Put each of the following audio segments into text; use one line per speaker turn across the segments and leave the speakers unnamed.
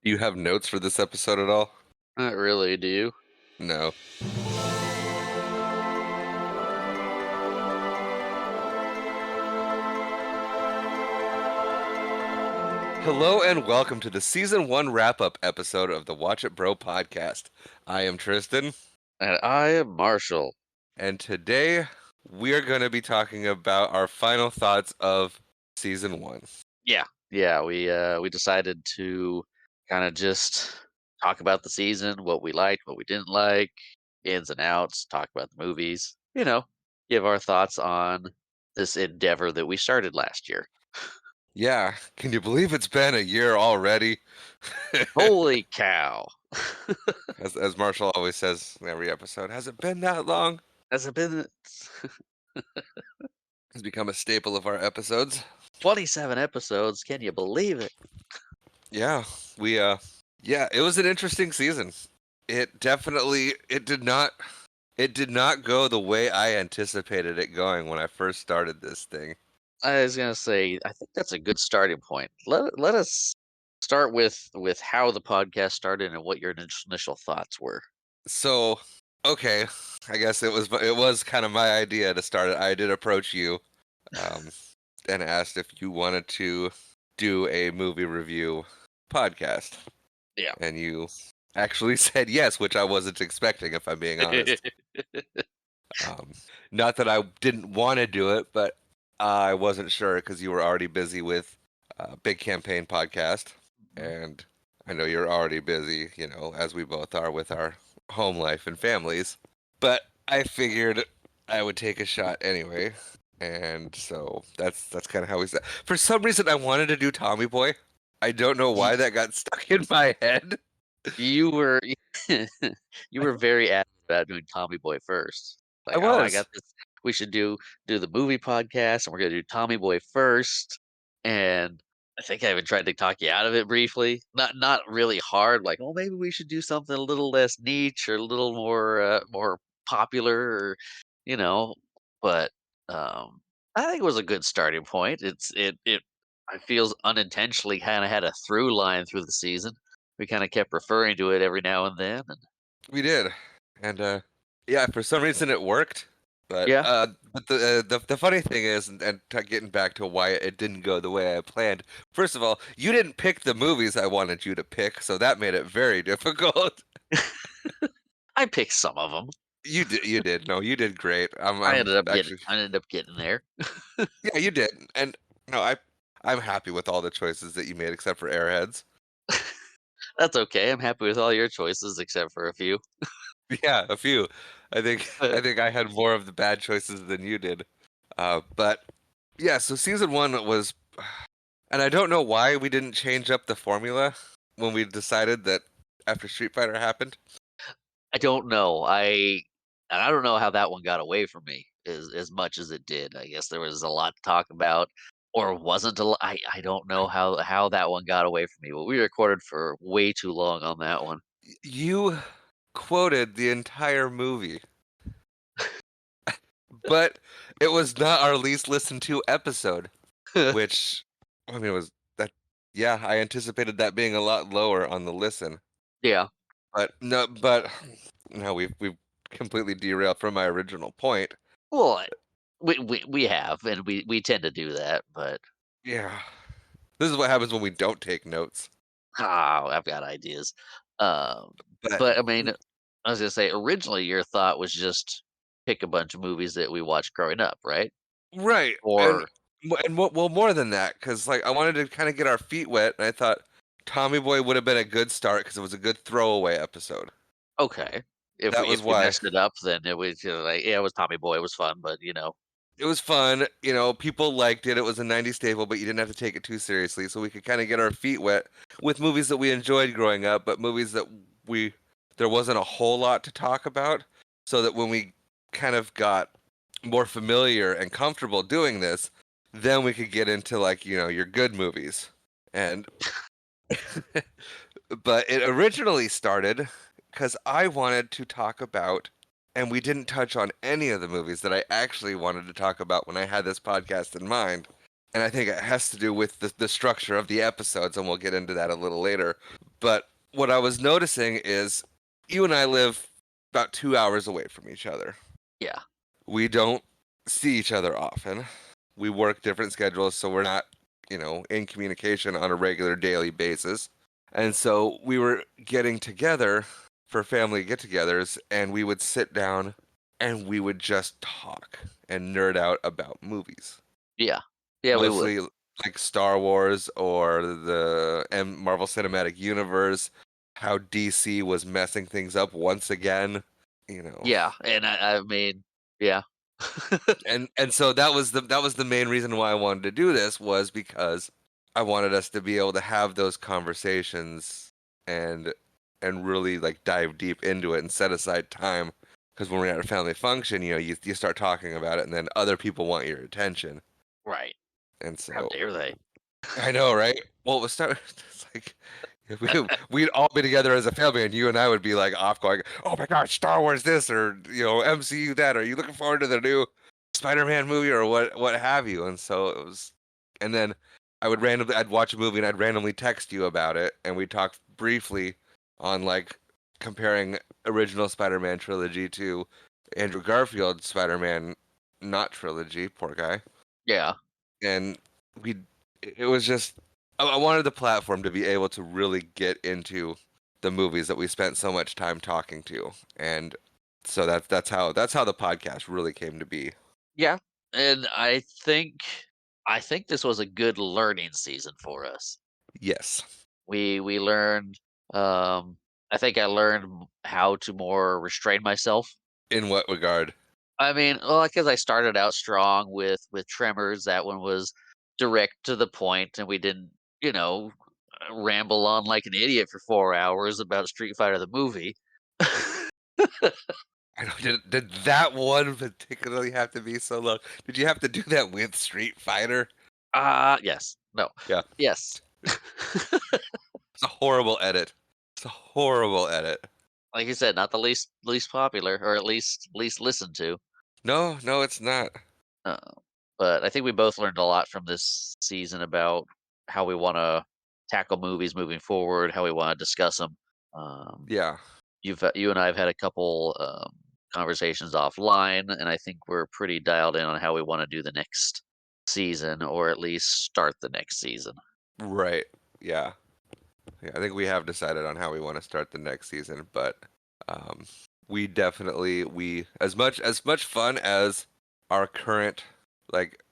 You have notes for this episode at all?
Not really, do you?
No. Hello and welcome to the season 1 wrap-up episode of the Watch It Bro podcast. I am Tristan,
And I am Marshall.
and today we are going to be talking about our final thoughts of season 1.
Yeah, we decided to kind of just talk about the season, what we liked, what we didn't like, ins and outs, talk about the movies, give our thoughts on this endeavor that we started last year.
Yeah, can you believe it's been a year already?
Holy cow.
As Marshall always says in every episode, has it been that long?
Has it been
It's become a staple of our episodes.
27 episodes? Can you believe it?
Yeah, we yeah, it was an interesting season. It did not go the way I anticipated it going when I first started this thing.
I was gonna say, I think that's a good starting point. Let us start with how the podcast started and what your initial thoughts were.
So, okay, I guess it was kind of my idea to start it. I did approach you um and asked if you wanted to do a movie review podcast.
Yeah.
And you actually said yes, which I wasn't expecting, if I'm being honest. Um, Not that I didn't want to do it, but I wasn't sure because you were already busy with Big Campaign podcast, and I know you're already busy, as we both are with our home life and families. But I figured I would take a shot anyway, and so that's kind of how we said. For some reason, I wanted to do Tommy Boy. I don't know why that got stuck in my head.
You were you were very adamant about doing Tommy Boy first.
I
Like, oh, I
was.
got this. We should do the movie podcast, and we're gonna do Tommy Boy first. And I think I even tried to talk you out of it briefly. Not really hard. Like, oh, maybe we should do something a little less niche or a little more popular, or you know. But um, I think it was a good starting point. It I feels unintentionally kind of had a through line through the season. We kinda kept referring to it every now and then, and
We did, and yeah, for some reason it worked. But
yeah.
the funny thing is, getting back to why it didn't go the way I planned. First of all, you didn't pick the movies I wanted you to pick, so that made it very difficult.
I picked some of them.
You did. No, you did great. I'm actually,
I ended up getting there.
yeah, you did. And no, I'm happy with all the choices that you made, except for Airheads.
That's okay, I'm happy with all your choices except for a few.
Yeah, a few. I think
But
I had more of the bad choices than you did. But yeah, so season 1 was, and I don't know why we didn't change up the formula when we decided that after Street Fighter happened.
I don't know, I don't know how that one got away from me as much as it did. I guess there was a lot to talk about, or wasn't a lot. I don't know how that one got away from me, but we recorded for way too long on that one.
You quoted the entire movie, but it was not our least listened to episode, which, I mean, it was that, yeah, I anticipated that being a lot lower on the listen.
Yeah.
But no, we've completely derailed from my original point.
Well, we have, and we tend to do that, but
Yeah. This is what happens when we don't take notes.
I've got ideas.
But
But I mean, I was gonna say originally your thought was just pick a bunch of movies that we watched growing up, right?
right,
Or
well, more than that, because like I wanted to kind of get our feet wet, and I thought Tommy Boy would have been a good start because it was a good throwaway episode.
okay,
That was
if we
why
messed it up, then it was like yeah, it was Tommy Boy, it was fun, but
it was fun. People liked it. It was a '90s staple, but you didn't have to take it too seriously, so we could kind of get our feet wet with movies that we enjoyed growing up, but movies that we there wasn't a whole lot to talk about, so that when we kind of got more familiar and comfortable doing this, then we could get into like, your good movies. And but it originally started because I wanted to talk about, and we didn't touch on any of the movies that I actually wanted to talk about when I had this podcast in mind. and I think it has to do with the structure of the episodes, and we'll get into that a little later. But what I was noticing is you and I live about 2 hours away from each other.
Yeah.
We don't see each other often. We work different schedules, so we're not, in communication on a regular daily basis. And so we were getting together for family get-togethers, and we would sit down and we would just talk and nerd out about movies.
Yeah. Yeah, we would.
Mostly like Star Wars or the Marvel Cinematic Universe, how DC was messing things up once again, you know.
Yeah, and I mean, yeah.
And so that was the main reason why I wanted to do this, was because I wanted us to be able to have those conversations and really like dive deep into it and set aside time, because when we're at a family function, you start talking about it and then other people want your attention.
Right.
And
How
so
dare they?
I know, right? Well, it's like if we'd all be together as a family, and you and I would be like off going, "Oh my gosh, Star Wars this, or MCU that. Are you looking forward to the new Spider-Man movie, or what have you?" And so it was, and then I'd watch a movie and I'd randomly text you about it, and we'd talk briefly on like comparing original Spider-Man trilogy to Andrew Garfield's Spider-Man not trilogy, poor guy.
Yeah.
And we it was just I wanted the platform to be able to really get into the movies that we spent so much time talking to, and so that's how the podcast really came to be.
Yeah, and I think this was a good learning season for us.
Yes.
We learned, um I think I learned how to more restrain myself.
In what regard?
I mean, well, because I started out strong with Tremors. That one was direct to the point, and we didn't, ramble on like an idiot for 4 hours about Street Fighter the movie.
I know, did that one particularly have to be so long? Did you have to do that with Street Fighter?
Yes. No.
Yeah.
Yes.
It's a horrible edit. It's a horrible edit.
Like you said, not the least popular, or at least listened to.
No, no, it's not.
Uh, but I think we both learned a lot from this season about how we wanna tackle movies moving forward, how we wanna discuss them. Um,
Yeah.
you and I have had a couple, conversations offline, and I think we're pretty dialed in on how we wanna do the next season, or at least start the next season.
Right. Yeah. Yeah, I think we have decided on how we want to start the next season, but um, we as much fun as our current, like,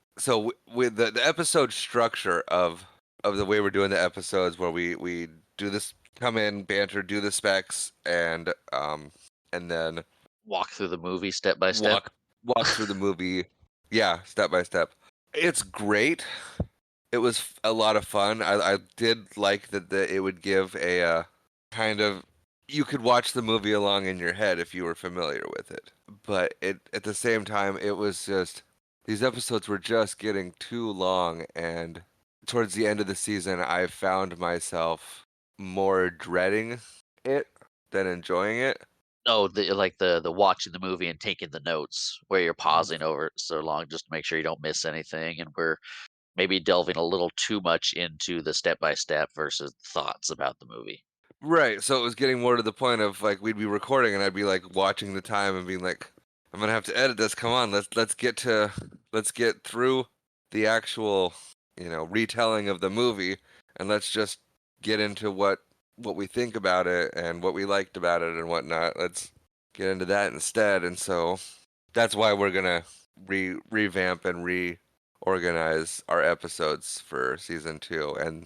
with the episode structure of the way we're doing the episodes, where we do this, come in, banter, do the specs, and then
Walk through the movie step by step.
walk through the movie, yeah, step by step. It's great. It was a lot of fun. I did like that it would give a kind of, you could watch the movie along in your head if you were familiar with it. But at the same time, it was just, these episodes were just getting too long, and towards the end of the season, I found myself more dreading it than enjoying it.
Oh, the watching the movie and taking the notes, where you're pausing over it so long just to make sure you don't miss anything, and we're maybe delving a little too much into the step by step versus thoughts about the movie.
Right. So it was getting more to the point of like we'd be recording and I'd be like watching the time and being like, I'm gonna have to edit this. Come on, let's get through the actual, retelling of the movie, and let's just get into what we think about it and what we liked about it and whatnot. Let's get into that instead. And so that's why we're gonna revamp and reorganize our episodes for season 2, and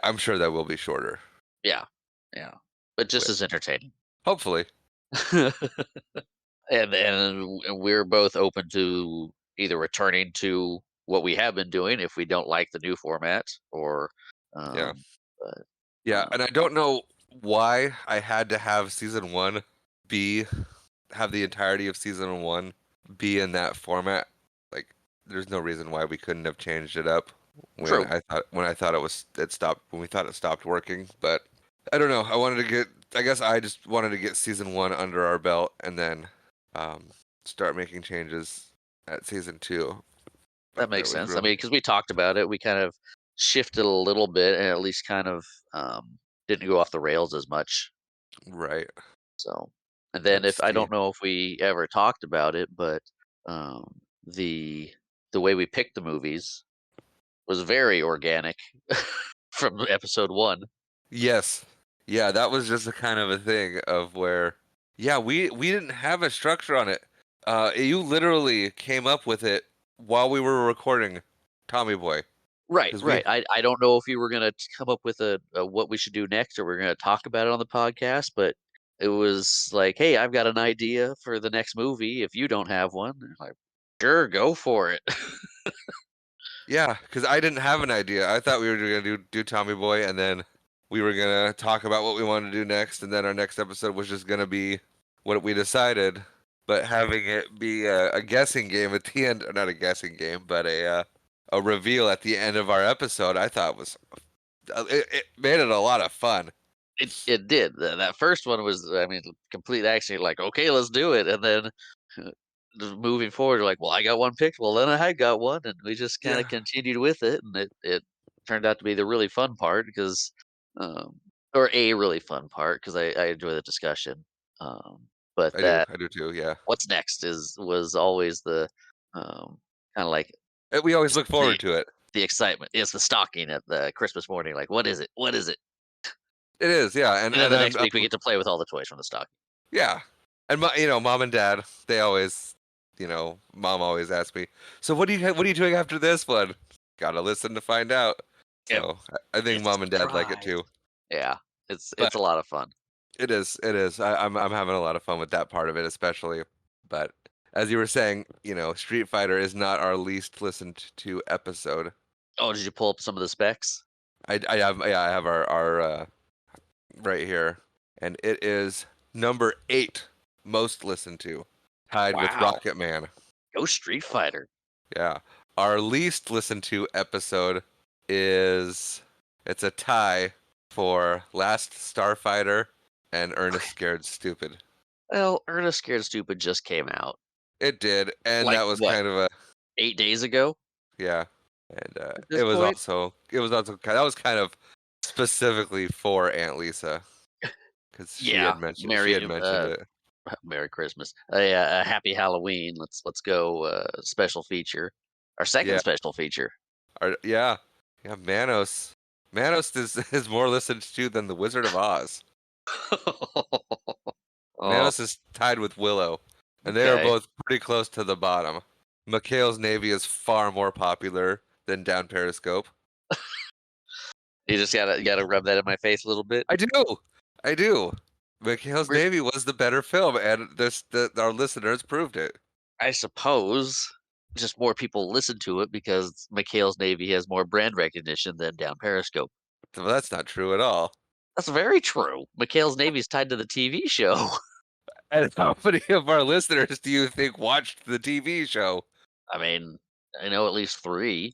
I'm sure that will be shorter.
Yeah, yeah, but just
But
as entertaining.
hopefully.
And we're both open to either returning to what we have been doing if we don't like the new format, or,
Yeah.
but,
Yeah,
uh,
and I don't know why I had to have season 1 be have the entirety of season 1 be in that format. Like, there's no reason why we couldn't have changed it up
true.
when I thought it stopped, when we thought it stopped working. But I don't know. I guess I just wanted to get season 1 under our belt, and then um, start making changes at season 2.
That
That
makes
was
sense. I
really
mean, because we talked about it, we kind of shifted a little bit and at least kind of didn't go off the rails as much.
right.
So, and then
Let's
if I
see.
don't know if we ever talked about it, but um, the the way we picked the movies was very organic from episode one.
Yes. Yeah, that was just a kind of a thing of where, yeah, we didn't have a structure on it. You literally came up with it while we were recording Tommy Boy,
Right,
because we,
right. I don't know if you were gonna come up with a what we should do next, or we're gonna talk about it on the podcast, but it was like, hey, I've got an idea for the next movie. If you don't have one, I'm like, sure, go for it.
yeah, because I didn't have an idea. I thought we were gonna do Tommy Boy, and then we were gonna talk about what we wanted to do next, and then our next episode was just gonna be what we decided. But having it be a guessing game at the end, or not a guessing game, but a reveal at the end of our episode, I thought was it made it a lot of fun.
It did. That first one was, I mean, complete action. Like, okay, let's do it, and then just moving forward, like, well, I got one picked. Well, then I got one, and we just kind of
Yeah,
continued with it, and it turned out to be the really fun part because, or a really fun part because I enjoy the discussion. But that
I do too. Yeah,
what's next was always the um, kind of like
and we always
just
look forward to it.
the excitement. It's the stalking at the Christmas morning. Like, what is it? What is it?
It is, yeah,
And then the next week we get to play with all the toys from the stocking.
yeah, and mom and dad, they always, mom always asks me, so what are you doing after this one? Gotta listen to find out.
Yep.
So I think
It's a
mom and dad like it
surprise.
too.
Yeah,
But
it's a lot of fun.
it is. I'm having a lot of fun with that part of it, especially. But as you were saying, Street Fighter is not our least listened to episode.
Oh, did you pull up some of the specs?
I have our right here, and it is number 8 most listened to, tied with
Wow.
Rocket Man.
Go Street Fighter.
Yeah, our least listened to episode is it's a tie for Last Starfighter and Ernest Scared Stupid.
Well, Ernest Scared Stupid just came out.
It did, and
Like
that was
what?
kind of a
8 days ago
yeah, and
at this point?
it was also that was kind of specifically for Aunt Lisa because
Yeah.
she had mentioned it.
Merry Christmas. A Happy Halloween. Let's go special feature. Our second
Yeah,
special feature.
yeah, yeah. Manos is more listened to than the Wizard of Oz.
Oh,
Manos is tied with Willow, and they are
okay.
both pretty close to the bottom. McHale's Navy is far more popular than Down Periscope.
You just gotta rub that in my face a little bit.
I do, I do. McHale's
We're
Navy was the better film, and our listeners proved it.
I suppose just more people listen to it because McHale's Navy has more brand recognition than Down Periscope.
So that's not true at all.
That's very true. McHale's Navy is tied to the TV show.
And how many of our listeners do you think watched the TV show?
I mean, I know at least 3.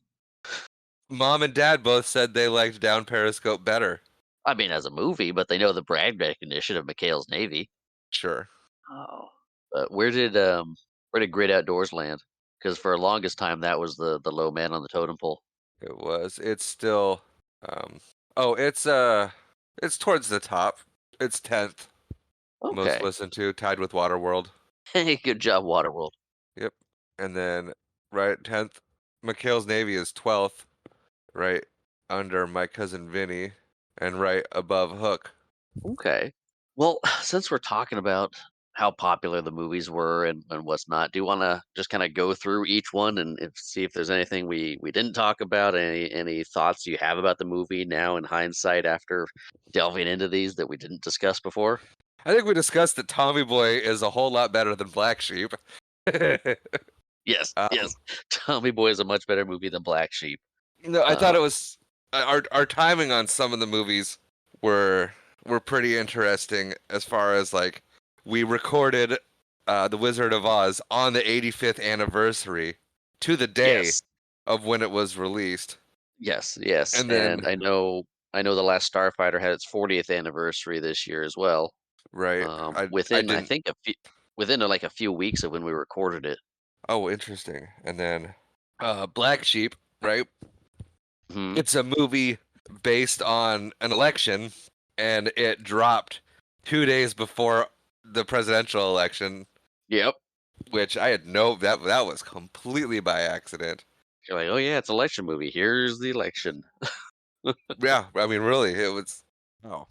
Mom and Dad both said they liked Down Periscope better.
I mean, as a movie, but they know the brand recognition of McHale's Navy.
Sure.
Oh. But where did Great Outdoors land? Because for the longest time, that was the low man on the totem pole.
It was. It's still. Um. Oh, it's towards the top. It's 10th most
Okay.
listened to, tied with Waterworld.
Hey, good job, Waterworld.
Yep. And then right 10th, McHale's Navy is 12th, right under My Cousin Vinny, and right above Hook.
Okay. Well, since we're talking about how popular the movies were and what's not, do you want to just kind of go through each one and see if there's anything we didn't talk about? Any thoughts you have about the movie now in hindsight after delving into these that we didn't discuss before?
I think we discussed that Tommy Boy is a whole lot better than Black Sheep.
Yes,
um,
yes. Tommy Boy is a much better movie than Black Sheep.
no, I
Uh,
thought it was our timing on some of the movies were pretty interesting as far as like we recorded The Wizard of Oz on the 85th anniversary to the day
yes,
of when it was released.
yes, yes.
And
And
then
I know the last Starfighter had its 40th anniversary this year as well.
right, I
Within I
didn't.
think within like a few weeks of when we recorded it.
Oh, interesting. And then Black Sheep, right?
Hmm.
It's a movie based on an election, and it dropped 2 days before the presidential election,
Yep.
which I had no that was completely by accident.
You're like, oh yeah, it's an election movie. Here's the election.
Yeah, I mean, really, it was. Oh,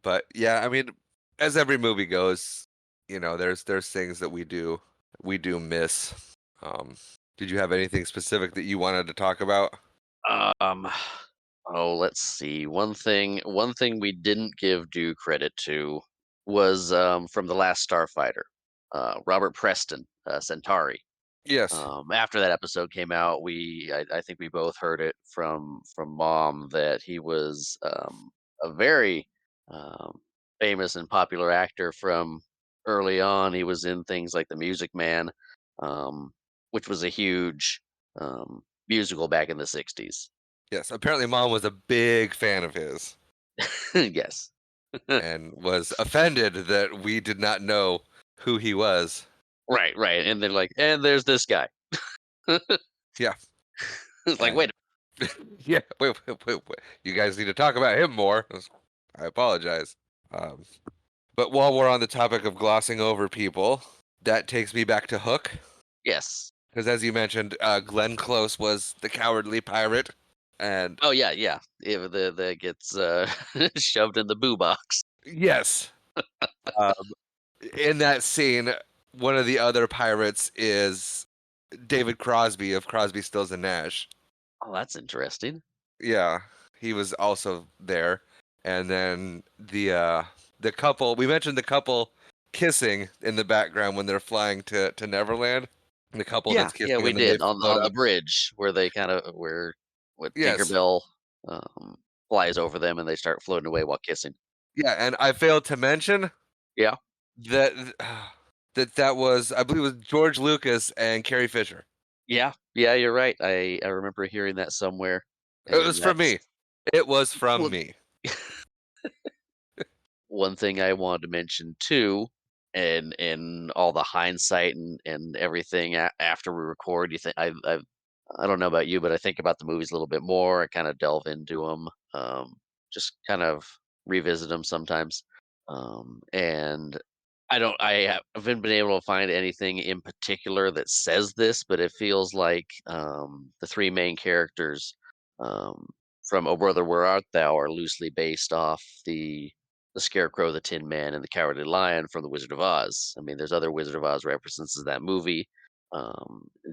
but yeah, I mean, as every movie goes, there's things that we do miss. Um, did you have anything specific that you wanted to talk about?
Um, oh, let's see. One thing we didn't give due credit to was from the last Starfighter, Robert Preston, Centauri.
Yes.
After that episode came out, I think we both heard it from mom that he was a very um, famous and popular actor from early on. He was in things like The Music Man, um, which was a huge musical back in the '60s.
Yes. Apparently, mom was a big fan of his
Yes.
and was offended that we did not know who he was.
Right, right. And they're like, and there's this guy.
Yeah.
It's like,
And
wait,
yeah. Wait. You guys need to talk about him more. I apologize. Um, but while we're on the topic of glossing over people, that takes me back to Hook.
yes.
Because as you mentioned, Glenn Close was the cowardly pirate, and
Oh yeah, yeah. If the gets shoved in the boo box.
yes, um, in that scene, one of the other pirates is David Crosby of Crosby, Stills and Nash.
Oh, that's interesting.
Yeah, he was also there, and then the couple we mentioned the couple kissing in the background when they're flying to Neverland. The couple
Yeah,
that's
yeah,
kissing,
we
and then they
did
float
on the
up.
bridge where they kind of where what
Yes,
Tinkerbell um, flies over them and they start floating away while kissing.
yeah, and I failed to mention
Yeah,
that that was I believe it was George Lucas and Carrie Fisher.
yeah, yeah. You're right. I remember hearing that somewhere,
It was
and
from
that's
me. It was from
well,
me.
one thing I wanted to mention too. And in all the hindsight and everything after we record, you think I don't know about you, but I think about the movies a little bit more. I kind of delve into them, just kind of revisit them sometimes. And haven't been able to find anything in particular that says this, but it feels like the three main characters um, from "Oh Brother, Where Art Thou" are loosely based off the Scarecrow, the Tin Man, and the Cowardly Lion from the Wizard of Oz. I mean, there's other Wizard of Oz references in that movie.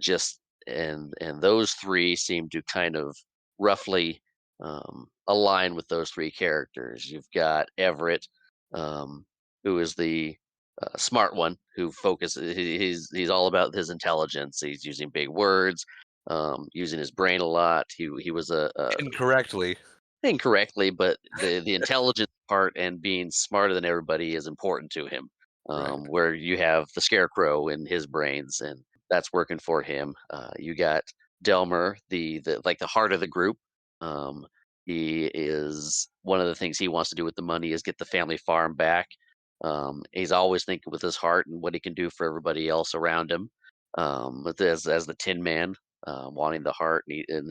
Just and those three seem to kind of roughly align with those three characters. You've got Everett, um, who is the smart one, who focuses. He's all about his intelligence. He's using big words, using his brain a lot. He was a
Incorrectly.
incorrectly, but the intelligence part and being smarter than everybody is important to him.
Right.
Where you have the Scarecrow in his brains, and that's working for him. You got Delmer, the like the heart of the group. Um, he is one of the things he wants to do with the money is get the family farm back. He's always thinking with his heart and what he can do for everybody else around him. But as the Tin Man, wanting the heart and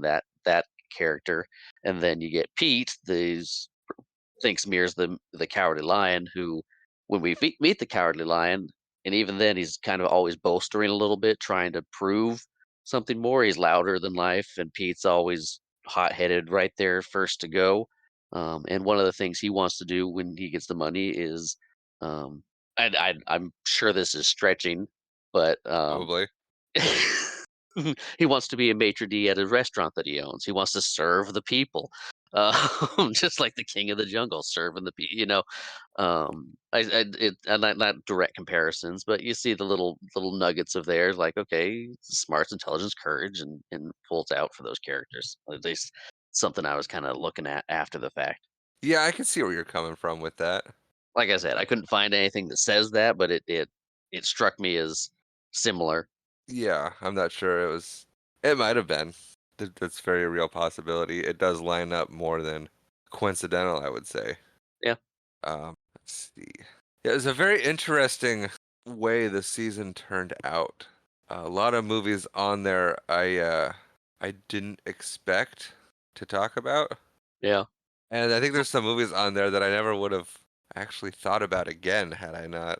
that character, and then you get Pete, these thinks mirrors the Cowardly Lion, who when we meet the Cowardly Lion, and even then he's kind of always bolstering a little bit, trying to prove something more. He's louder than life, and Pete's always hot-headed, right there, first to go. And one of the things he wants to do when he gets the money is, I'm sure this is stretching, but
Probably.
he wants to be a maitre d at a restaurant that he owns. He wants to serve the people, just like the king of the jungle, serving the people. Not direct comparisons, but you see the little nuggets of there. Like, okay, smarts, intelligence, courage, and pulls out for those characters. At least something I was kind of looking at after the fact.
Yeah, I can see where you're coming from with that.
Like I said, I couldn't find anything that says that, but it struck me as similar.
Yeah, I'm not sure it was. It might have been. That's a very real possibility. It does line up more than coincidental, I would say.
Yeah.
Let's see. Yeah, it was a very interesting way the season turned out. a lot of movies on there I didn't expect to talk about.
Yeah.
And I think there's some movies on there that I never would have actually thought about again had I not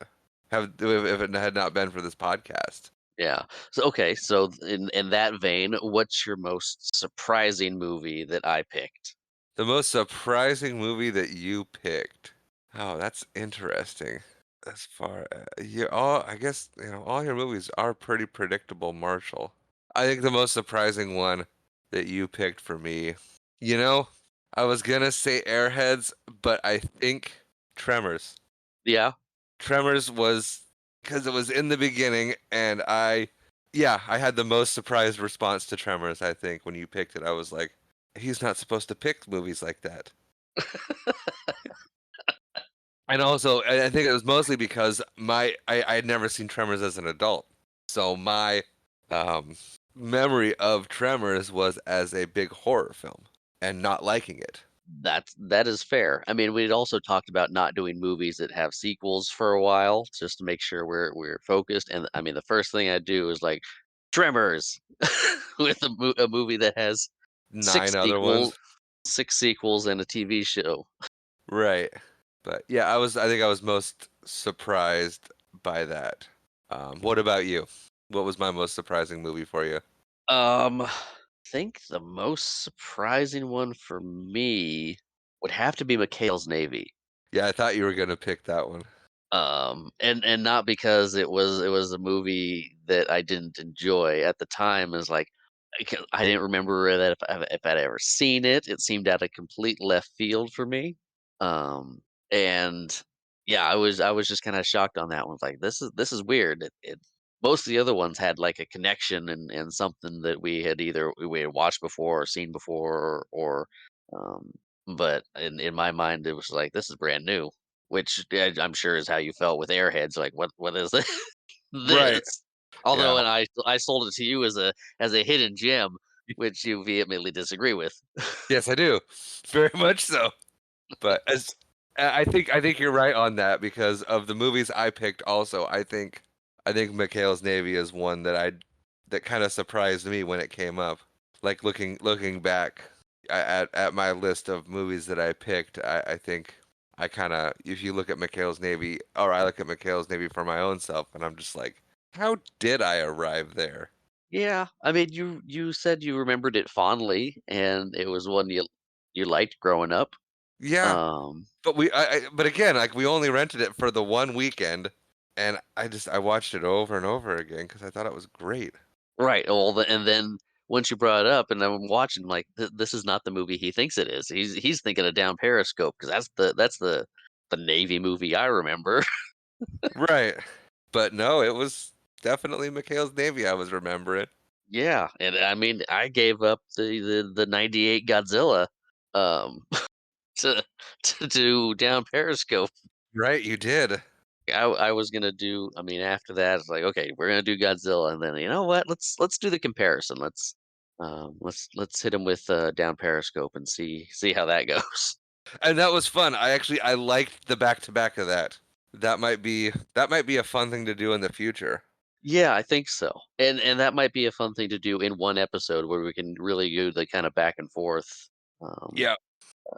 have if it had not been for this podcast.
Yeah. So okay, so in that vein, what's your most surprising movie that I picked?
The most surprising movie that you picked. Oh, that's interesting. As far you all, I guess all your movies are pretty predictable, Marshall. I think the most surprising one that you picked for me, you know, I was gonna say Airheads, but I think Tremors.
Yeah.
Tremors was because it was in the beginning, and yeah, I had the most surprised response to Tremors. I think when you picked it, I was like, he's not supposed to pick movies like that. And also, I think it was mostly because I had never seen Tremors as an adult, so my um, memory of Tremors was as a big horror film and not liking it.
That is fair. I mean, we'd also talked about not doing movies that have sequels for a while, just to make sure we're focused. And I mean, the first thing I do is like Tremors with a movie that has six
Nine other
sequels,
ones,
six sequels, and a TV show.
right? But yeah, I think I was most surprised by that. What about you? What was my most surprising movie for you?
I think the most surprising one for me would have to be McHale's Navy.
Yeah, I thought you were gonna pick that one.
And not because it was a movie that I didn't enjoy at the time. Is like I didn't remember that if I'd ever seen it. It seemed out of complete left field for me. Um, and yeah, I was just kind of shocked on that one. Like this is weird. Most of the other ones had like a connection and something that we had watched before or seen before um, but in my mind it was like this is brand new, which I'm sure is how you felt with Airheads. Like, what is it?
Right.
This? Although,
Yeah.
and I sold it to you as a hidden gem, which you vehemently disagree with.
Yes, I do. Very much so. But as I think you're right on that because of the movies I picked also, I think McHale's Navy is one that kind of surprised me when it came up. Like looking back at my list of movies that I picked, I think I kind of if you look at McHale's Navy or I look at McHale's Navy for my own self and I'm just like, how did I arrive there?
Yeah, I mean, you said you remembered it fondly, and it was one you liked growing up.
Yeah,
Um,
but but again, like we only rented it for the one weekend, and I watched it over and over again because I thought it was great.
right. Well, and then once you brought it up, and I'm watching, like this is not the movie he thinks it is. He's thinking of Down Periscope because that's the Navy movie I remember.
Right, but no, it was definitely McHale's Navy. I was remembering.
Yeah, and I mean, I gave up the '98 Godzilla um, to to do Down Periscope.
Right, you did.
I was gonna do. I mean, after that, it's like, okay, we're gonna do Godzilla, and then you know what? Let's do the comparison. Let's hit him with Down Periscope and see how that goes.
And that was fun. I liked the back to back of that. That might be a fun thing to do in the future.
Yeah, I think so, and that might be a fun thing to do in one episode where we can really do the kind of back and forth, um,
Yeah,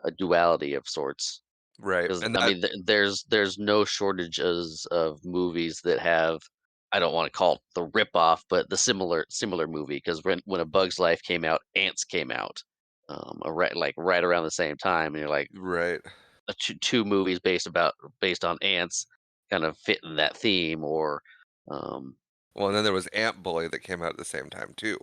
a duality of sorts.
right.
'Cause,
And
I
that
mean, there's no shortages of movies that have I don't wanna call it the rip-off, but the similar movie. Because when A Bug's Life came out, Ants came out, right around the same time, and you're like,
right.
two movies based on ants kind of fit in that theme or, um
Well, and then there was Ant Bully that came out at the same time too.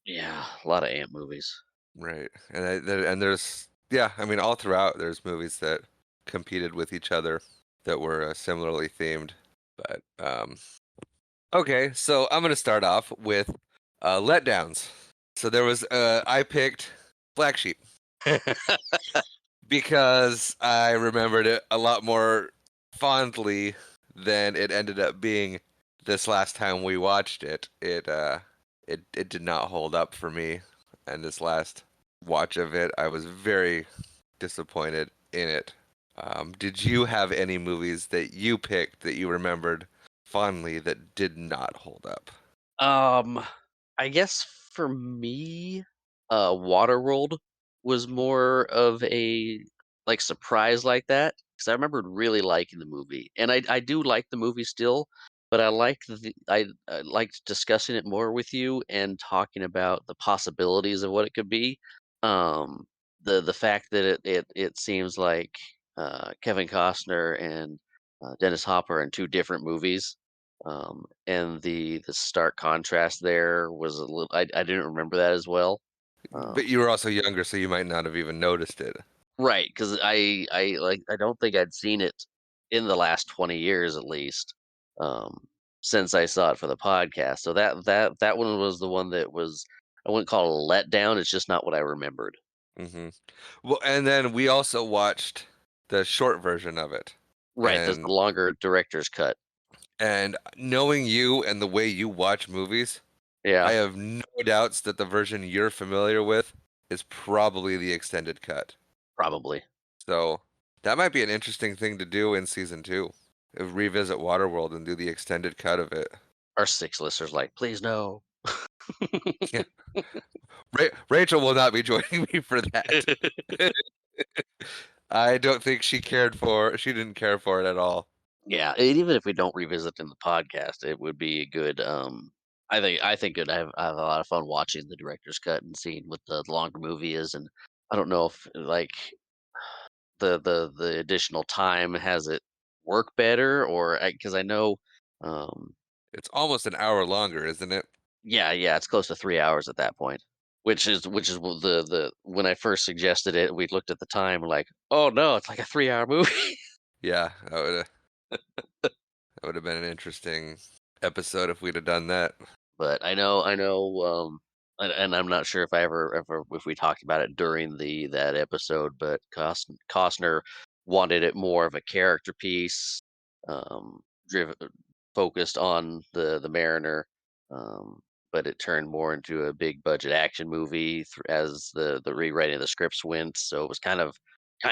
yeah, a lot of ant movies.
Right. And there's yeah, I mean all throughout there's movies that competed with each other that were similarly themed. But okay, so I'm going to start off with letdowns. So there was I picked Black Sheep because I remembered it a lot more fondly than it ended up being this last time we watched it. It did not hold up for me, and this last watch of it, I was very disappointed in it. Did you have any movies that you picked that you remembered fondly that did not hold up?
Um, I guess for me, Waterworld was more of a like surprise like that because I remembered really liking the movie, and I do like the movie still, but I liked discussing it more with you and talking about the possibilities of what it could be. Um, the fact that it seems like Kevin Costner and Dennis Hopper in two different movies, and the stark contrast there was a little. I didn't remember that as well.
But
Um,
you were also younger, so you might not have even noticed it.
right, because I don't think I'd seen it in the last 20 years at least, um, since I saw it for the podcast. So that one was the one that was, I wouldn't call it a letdown. It's just not what I remembered.
Hmm. Well, and then we also watched the short version of it,
Right, there's
and
the longer director's cut.
knowing you and the way you watch movies, I
Yeah,
have no doubts that the version you're familiar with is probably the extended cut.
probably.
So that might be an interesting thing to do in season two. Revisit Waterworld and do the extended cut of it.
Our six listeners like, please no.
Yeah. Rachel will not be joining me for that. I don't think she didn't care for it at all.
Yeah, and even if we don't revisit in the podcast, it would be a good. I think I have a lot of fun watching the director's cut and seeing what the longer movie is, and I don't know if like the additional time has it work better or because I know, um,
It's almost an hour longer, isn't it?
yeah, it's close to 3 hours at that point, which is the when I first suggested it, we looked at the time like, oh no, it's like a 3 hour movie.
Yeah, that would have been an interesting episode if we'd have done that.
But I know, and I'm not sure if I ever if we talked about it during that episode, but Costner wanted it more of a character piece, driven focused on the Mariner, um, but it turned more into a big budget action movie as the rewriting of the scripts went. So it was kind of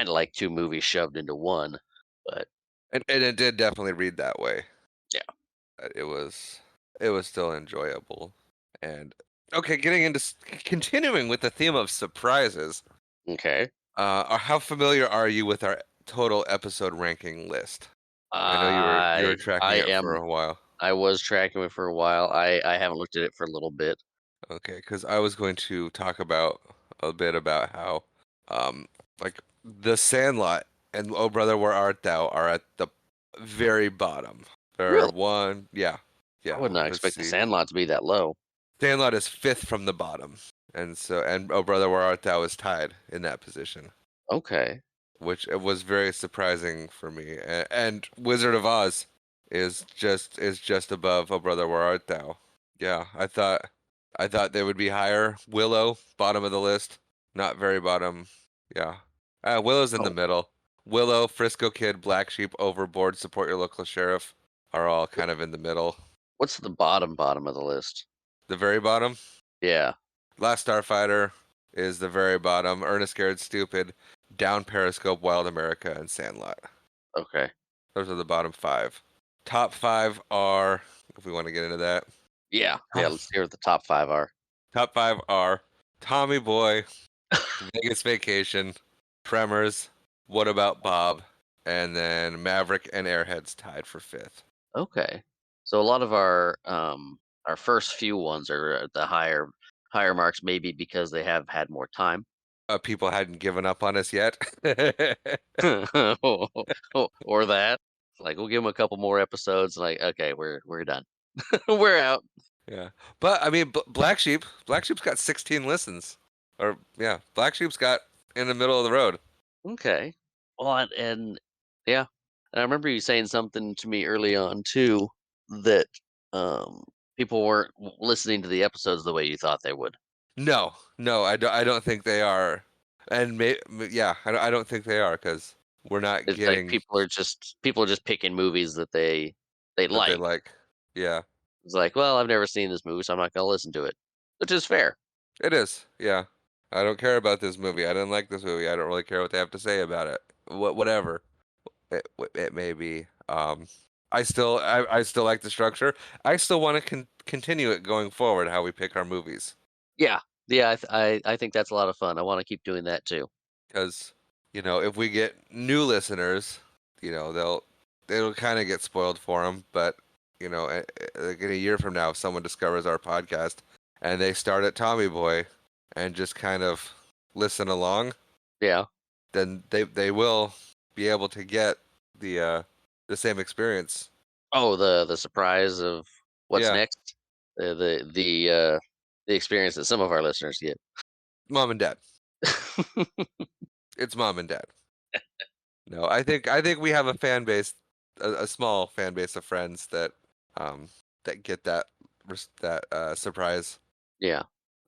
like two movies shoved into one. But
And it did definitely read that way.
yeah,
It was still enjoyable. And okay, getting into continuing with the theme of surprises.
okay.
How familiar are you with our total episode ranking list? I know you were
I
tracking it for
am
a while.
I was tracking it for a while. I haven't looked at it for a little bit.
Okay, because I was going to talk about a bit about how, um, like the Sandlot and Oh Brother Where Art Thou are at the very bottom. They're
Really?
one, yeah,
I
yeah.
would not
Let's
expect the
see.
Sandlot to be that low.
Sandlot is fifth from the bottom, and Oh Brother Where Art Thou is tied in that position,
Okay.
which it was very surprising for me. And Wizard of Oz is just above Oh Brother Where Art Thou. Yeah, I thought they would be higher. Willow, bottom of the list, not very bottom. Yeah, Willow's in the
Oh,
middle. Willow, Frisco Kid, Black Sheep, Overboard, Support Your Local Sheriff are all kind of in the middle.
what's the bottom of the list?
The very bottom,
Yeah.
Last Starfighter is the very bottom. Ernest Scared Stupid, Down Periscope, Wild America, and Sandlot.
Okay.
Those are the bottom five. Top five are, if we want to get into that,
Yeah. Yeah.
top,
Let's hear what the top five are.
top five are Tommy Boy, Vegas Vacation, Tremors, What About Bob, and then Maverick and Airheads tied for fifth.
Okay. So a lot of our first few ones are at the higher marks, maybe because they have had more time.
People hadn't given up on us yet.
Or that. Like we'll give them a couple more episodes. Like okay, we're done. We're out.
Yeah, but I mean, Black Sheep's got 16 listens, or yeah, Black Sheep's got in the middle of the road.
Okay. Well, and yeah, and I remember you saying something to me early on too that um, people weren't listening to the episodes the way you thought they would.
No, no, I don't think they are, and yeah, I don't think they are because we're not
It's like
getting
people are just picking movies that they
that they
like.
like. Yeah,
It's like, well, I've never seen this movie, so I'm not gonna listen to it, which is fair.
it is. Yeah, I don't care about this movie. I didn't like this movie. I don't really care what they have to say about it. Whatever it may be. I still like the structure. I still want to continue it going forward. How we pick our movies,
Yeah. Yeah, I think that's a lot of fun. I wanna keep doing that too.
because if we get new listeners, they'll kind of get spoiled for them. But like in a year from now, if someone discovers our podcast and they start at Tommy Boy and just kind of listen along,
Yeah.
then they will be able to get the same experience.
Oh, the surprise of what's
Yeah,
next? The experience that some of our listeners get.
mom and dad. It's mom and dad. No, I think we have a fan base, a small fan base of friends um that get that surprise.
Yeah.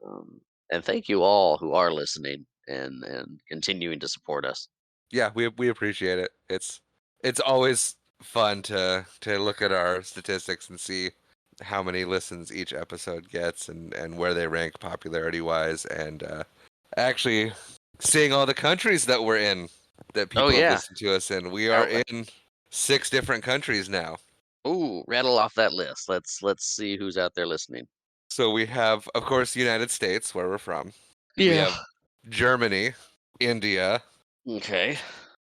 Um, and thank you all who are listening and continuing to support us.
Yeah, we appreciate it. It's always fun to look at our statistics and see how many listens each episode gets and where they rank popularity wise, and actually seeing all the countries that we're in that
Oh
people have
yeah.
listened to us in. We are
Now,
in 6 different countries now.
ooh, rattle off that list. Let's see who's out there listening.
So we have, of course, the United States, where we're from. We
Yeah.
have Germany, India,
Okay.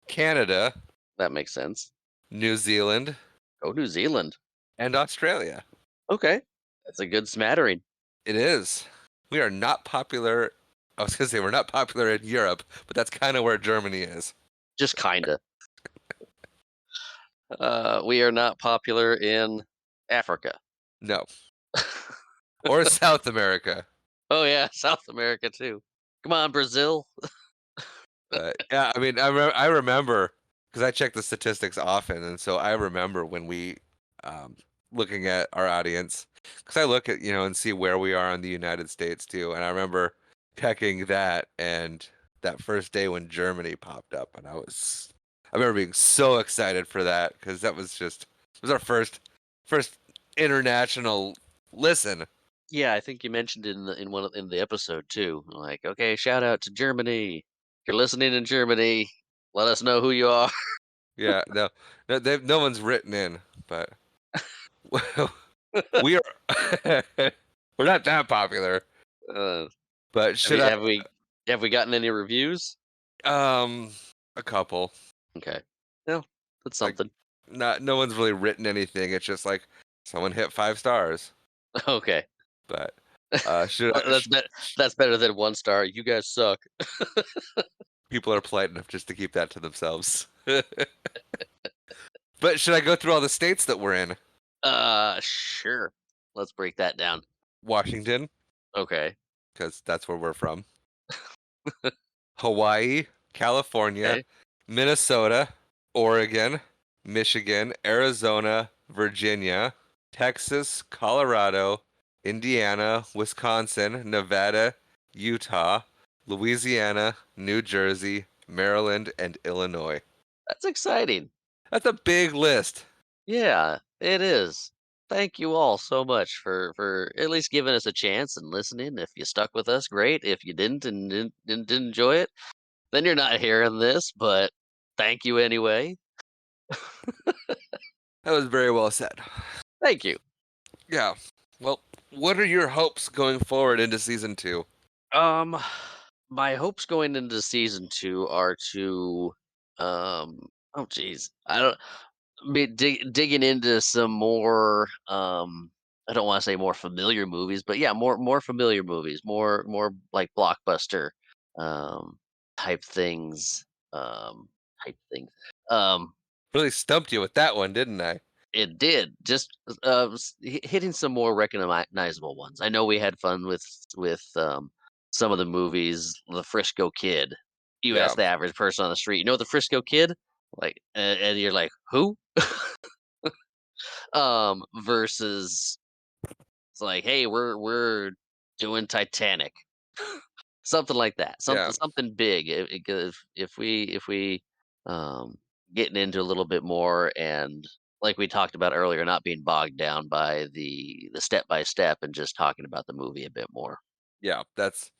Canada,
That makes sense.
New Zealand,
Go New Zealand.
and Australia.
Okay. That's a good smattering.
It is. We are not popular. I was gonna say we're not popular in Europe, but that's kind of where Germany is.
Just kinda. We are not popular in Africa.
No, or South America.
Oh yeah, South America too. Come on, Brazil.
But yeah, I mean, I remember because I check the statistics often, and so I remember when we um, looking at our audience because I look at and see where we are in the United States too, and I remember checking that and that first day when Germany popped up, and I remember being so excited for that because it was our first international listen.
Yeah, I think you mentioned in the episode too. Like, okay, shout out to Germany. If you're listening in Germany, let us know who you are.
Yeah, no one's written in, but we are we're not that popular.
Uh,
But
have
should
we
I
have we have we gotten any reviews?
um a couple.
Okay, no, that's
Like
something.
not no one's really written anything. It's just like someone hit 5 stars.
Okay,
But should I
that's better. That's better than 1 star. You guys suck.
people are polite enough just to keep that to themselves. But should I go through all the states that we're in?
Sure. Let's break that down.
Washington,
Okay.
because that's where we're from. Hawaii, California,
Okay.
Minnesota, Oregon, Michigan, Arizona, Virginia, Texas, Colorado, Indiana, Wisconsin, Nevada, Utah, Louisiana, New Jersey, Maryland, and Illinois.
That's exciting.
That's a big list.
Yeah, it is. Thank you all so much for at least giving us a chance and listening. If you stuck with us, great. If you didn't and didn't enjoy it, then you're not hearing this, but thank you anyway.
That was very well said.
Thank you.
Yeah. Well, what are your hopes going forward into season 2?
Um my hopes going into season 2 are to oh geez. I don't be digging into some more I don't want to say more familiar movies, but yeah, more familiar movies, more like blockbuster um type things. Um type things. Um
Really stumped you with that one, didn't I?
it did just hitting some more recognizable ones. I know we had fun with some of the movies, The Frisco Kid. You
Yeah.
ask the average person on the street, you know the Frisco Kid? Like and you're like, "Who?" Versus it's like, hey, we're doing Titanic, something like that,
Yeah.
something big. If we um getting into a little bit more and like we talked about earlier, not being bogged down by the step by step and just talking about the movie a bit more.
Yeah, that's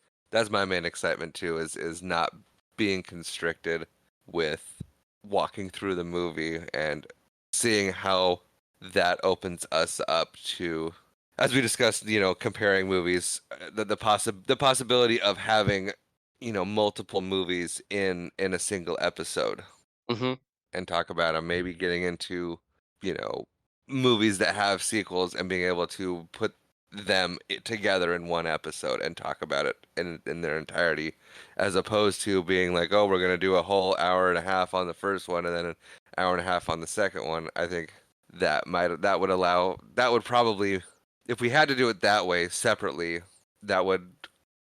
my main excitement too is not being constricted with walking through the movie and seeing how that opens us up to, as we discussed, comparing movies, the possibility of having, multiple movies in a single episode
Hmm.
and talk about them. Maybe getting into, you know, movies that have sequels and being able to put them together in one episode and talk about it in their entirety, as opposed to being like, oh, we're gonna do a whole hour and a half on the first one and then an hour and a half on the second one. I think that would probably, if we had to do it that way separately, that would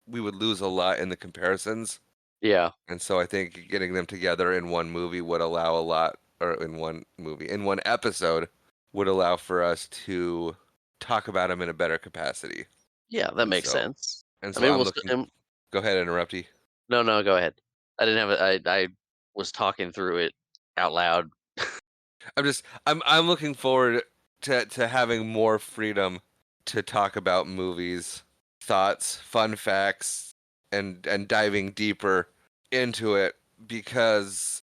we would lose a lot in the comparisons.
Yeah.
And so I think getting them together in one movie would allow a lot, or in one episode, would allow for us to talk about them in a better capacity.
Yeah, that
And
makes
so,
sense.
and
I
so
mean,
I'm
we'll.
looking. Go ahead, interrupt you.
No, no, go ahead. I didn't have it. I was talking through it out loud.
I'm looking forward to having more freedom to talk about movies, thoughts, fun facts, and diving deeper into it, because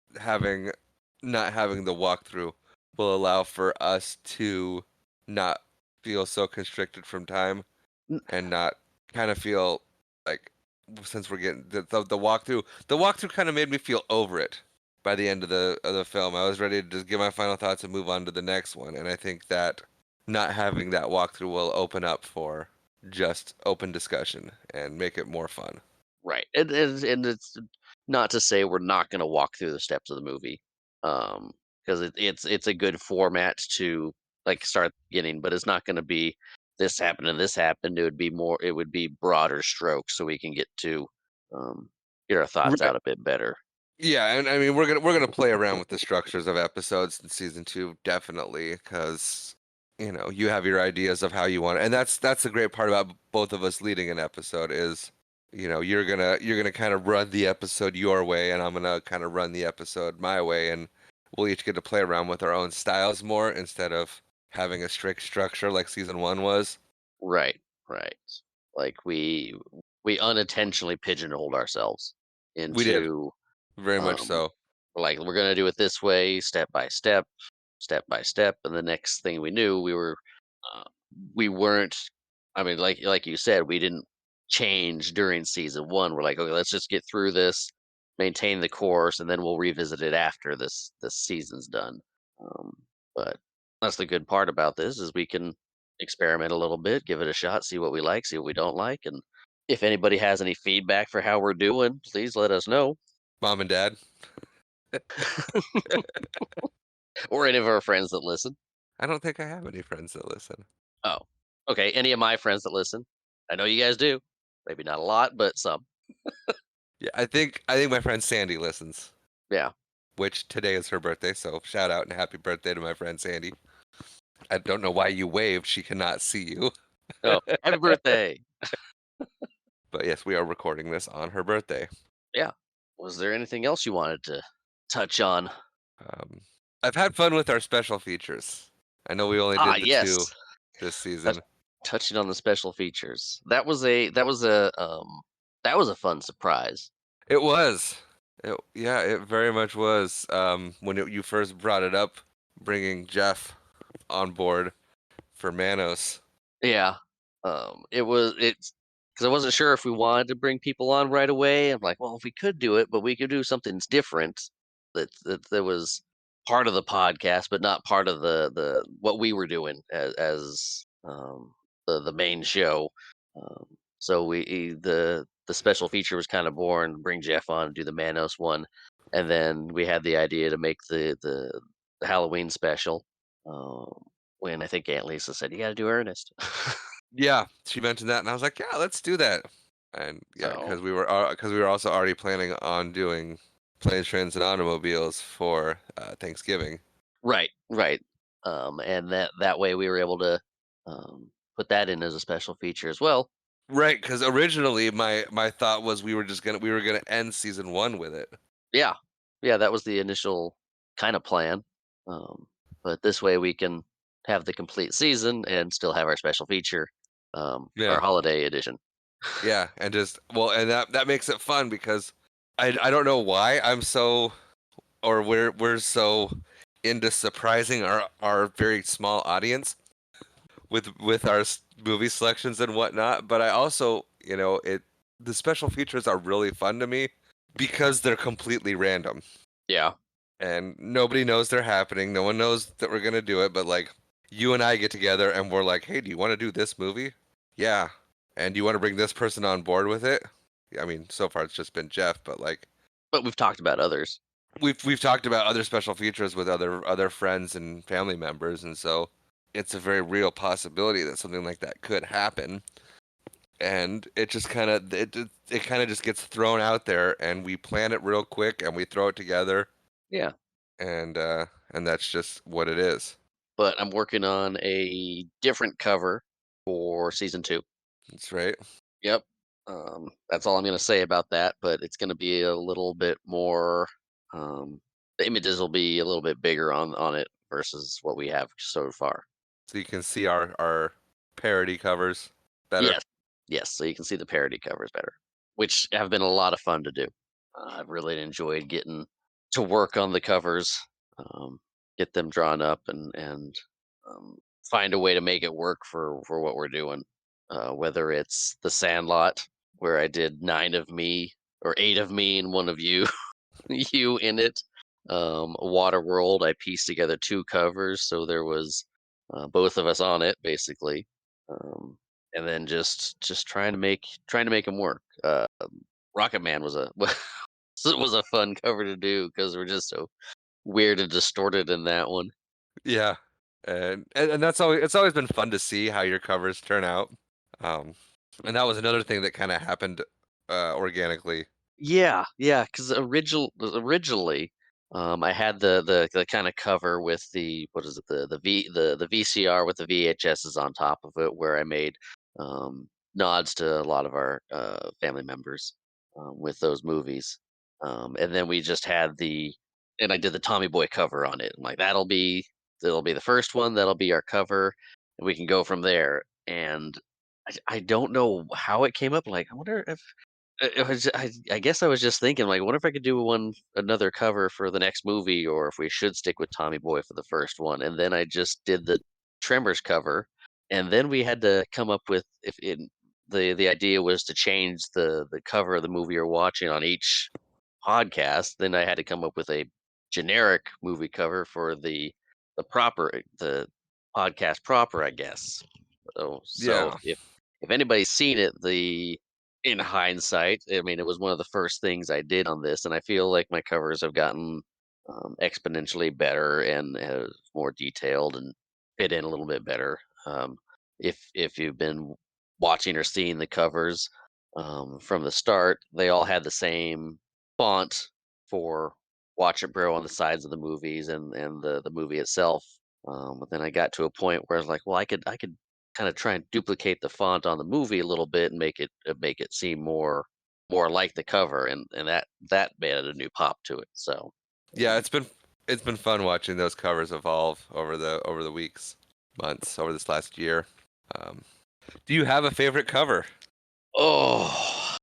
not having the walkthrough will allow for us to not feel so constricted from time,
N-
and not kind of feel like, since we're getting the walkthrough kind of made me feel over it by the end of the film. I was ready to just give my final thoughts and move on to the next one. And I think that not having that walkthrough will open up for just open discussion and make it more fun.
Right, and it's not to say we're not going to walk through the steps of the movie, because it's a good format to like start at the beginning, but it's not going to be this happened and this happened. It would be more. It would be broader strokes, so we can um, get our thoughts
Right.
out a bit better.
Yeah, and I mean we're gonna play around with the structures of episodes in season two, definitely, because you have your ideas of how you want it. And that's the great part about both of us leading an episode is, you're gonna kind of run the episode your way, and I'm gonna kind of run the episode my way, and we'll each get to play around with our own styles more instead of having a strict structure like season one was.
Right, right. Like we unintentionally pigeonholed ourselves
We did,
into
very much
um,
so.
like we're gonna do it this way, step by step, and the next thing we knew, uh, we weren't. I mean, like you said, we didn't change during season one. We're like, okay, let's just get through this, maintain the course, and then we'll revisit it after this season's done. Um, but that's the good part about this is we can experiment a little bit, give it a shot, see what we like, see what we don't like, and if anybody has any feedback for how we're doing, please let us know.
Mom and Dad.
Or any of our friends that listen.
I don't think I have any friends that listen.
Oh, okay. Any of my friends that listen. I know you guys do. Maybe not a lot, but some.
Yeah, I think my friend Sandy listens,
Yeah.
which today is her birthday, so shout out and happy birthday to my friend Sandy. I don't know why you waved; she cannot see you.
Oh, happy birthday.
But yes, we are recording this on her birthday.
Yeah. Was there anything else you wanted to touch on?
Um, I've had fun with our special features. I know we only
Ah,
did the two
yes.
this
Touch,
season.
touching on the special features. That was a fun surprise.
It was. Yeah, it very much was. When you first brought it up, bringing Jeff on board for Manos.
Yeah. It's because I wasn't sure if we wanted to bring people on right away. I'm like, well, if we could do it, but we could do something different that was part of the podcast, but not part of the what we were doing as the main show. Um, so the special feature was kind of born. Bring Jeff on and do the Manos one, and then we had the idea to make the Halloween special. Um, when I think Aunt Lisa said, "You got to do Ernest."
Yeah, she mentioned that, and I was like, yeah, let's do that. And yeah,
So
because we were also already planning on doing planes, trains, and automobiles for Thanksgiving.
right, right, and that way we were able to put that in as a special feature as well.
Right, because originally my thought was we were gonna end season one with it.
Yeah, yeah, that was the initial kind of plan. Um, but this way we can have the complete season and still have our special feature, our
Yeah,
holiday edition.
yeah, and just well, and that makes it fun because I don't know why I'm so, or we're so into surprising our very small audience with our movie selections and whatnot. But I also, the special features are really fun to me because they're completely random
Yeah.
and nobody knows they're happening. No one knows that we're gonna do it, but like you and I get together and we're like, hey, do you want to do this movie? Yeah. And do you want to bring this person on board with it? I mean, so far it's just been Jeff, but like
But we've talked about others.
we've talked about other special features with other friends and family members, and so it's a very real possibility that something like that could happen. And it just kind of it kind of just gets thrown out there, and we plan it real quick, and we throw it together,
Yeah.
and that's just what it is.
But I'm working on a different cover for season 2.
That's right.
Yep. That's all I'm gonna say about that, but it's gonna be a little bit more, the images will be a little bit bigger on it versus what we have so far.
So you can see our parody covers better.
Yes. Yes, so you can see the parody covers better, which have been a lot of fun to do. I've really enjoyed getting to work on the covers, um, get them drawn up and find a way to make it work for what we're doing. Whether it's The Sandlot, where I did 9 of me or 8 of me and 1 of you, you in it. Waterworld, I pieced together 2 covers, so there was, both of us on it, basically. Um, and then just trying to make them work. Rocket Man was a was a fun cover to do because we're just so weird and distorted in that one.
Yeah, and that's always it's always been fun to see how your covers turn out. Um, and that was another thing that kind of happened organically.
Yeah, yeah, because originally, I had the kind of cover with the what is it the VCR with the VHSs on top of it, where I made nods to a lot of our family members with those movies, and then we just had and I did the Tommy Boy cover on it. I'm like, that'll be the first one, that'll be our cover, and we can go from there. And I don't know how it came up. Like, I wonder if it was I guess I was just thinking, like, what if I could do another cover for the next movie, or if we should stick with Tommy Boy for the first one, and then I just did the Tremors cover, and then we had to come up with if in the idea was to change the cover of the movie you're watching on each podcast, then I had to come up with a generic movie cover for the podcast proper, I guess. So
Yeah,
if anybody's seen it, in hindsight, I mean, it was one of the first things I did on this, and I feel like my covers have gotten exponentially better and more detailed and fit in a little bit better. If you've been watching or seeing the covers from the start, they all had the same font for Watch It Bro on the sides of the movies and the movie itself. But then I got to a point where I was like, well, I could kind of try and duplicate the font on the movie a little bit and make it seem more like the cover, and that added a new pop to it. So,
yeah,
um,
it's been fun watching those covers evolve over the weeks, months, over this last year. Um, do you have a favorite cover?
oh,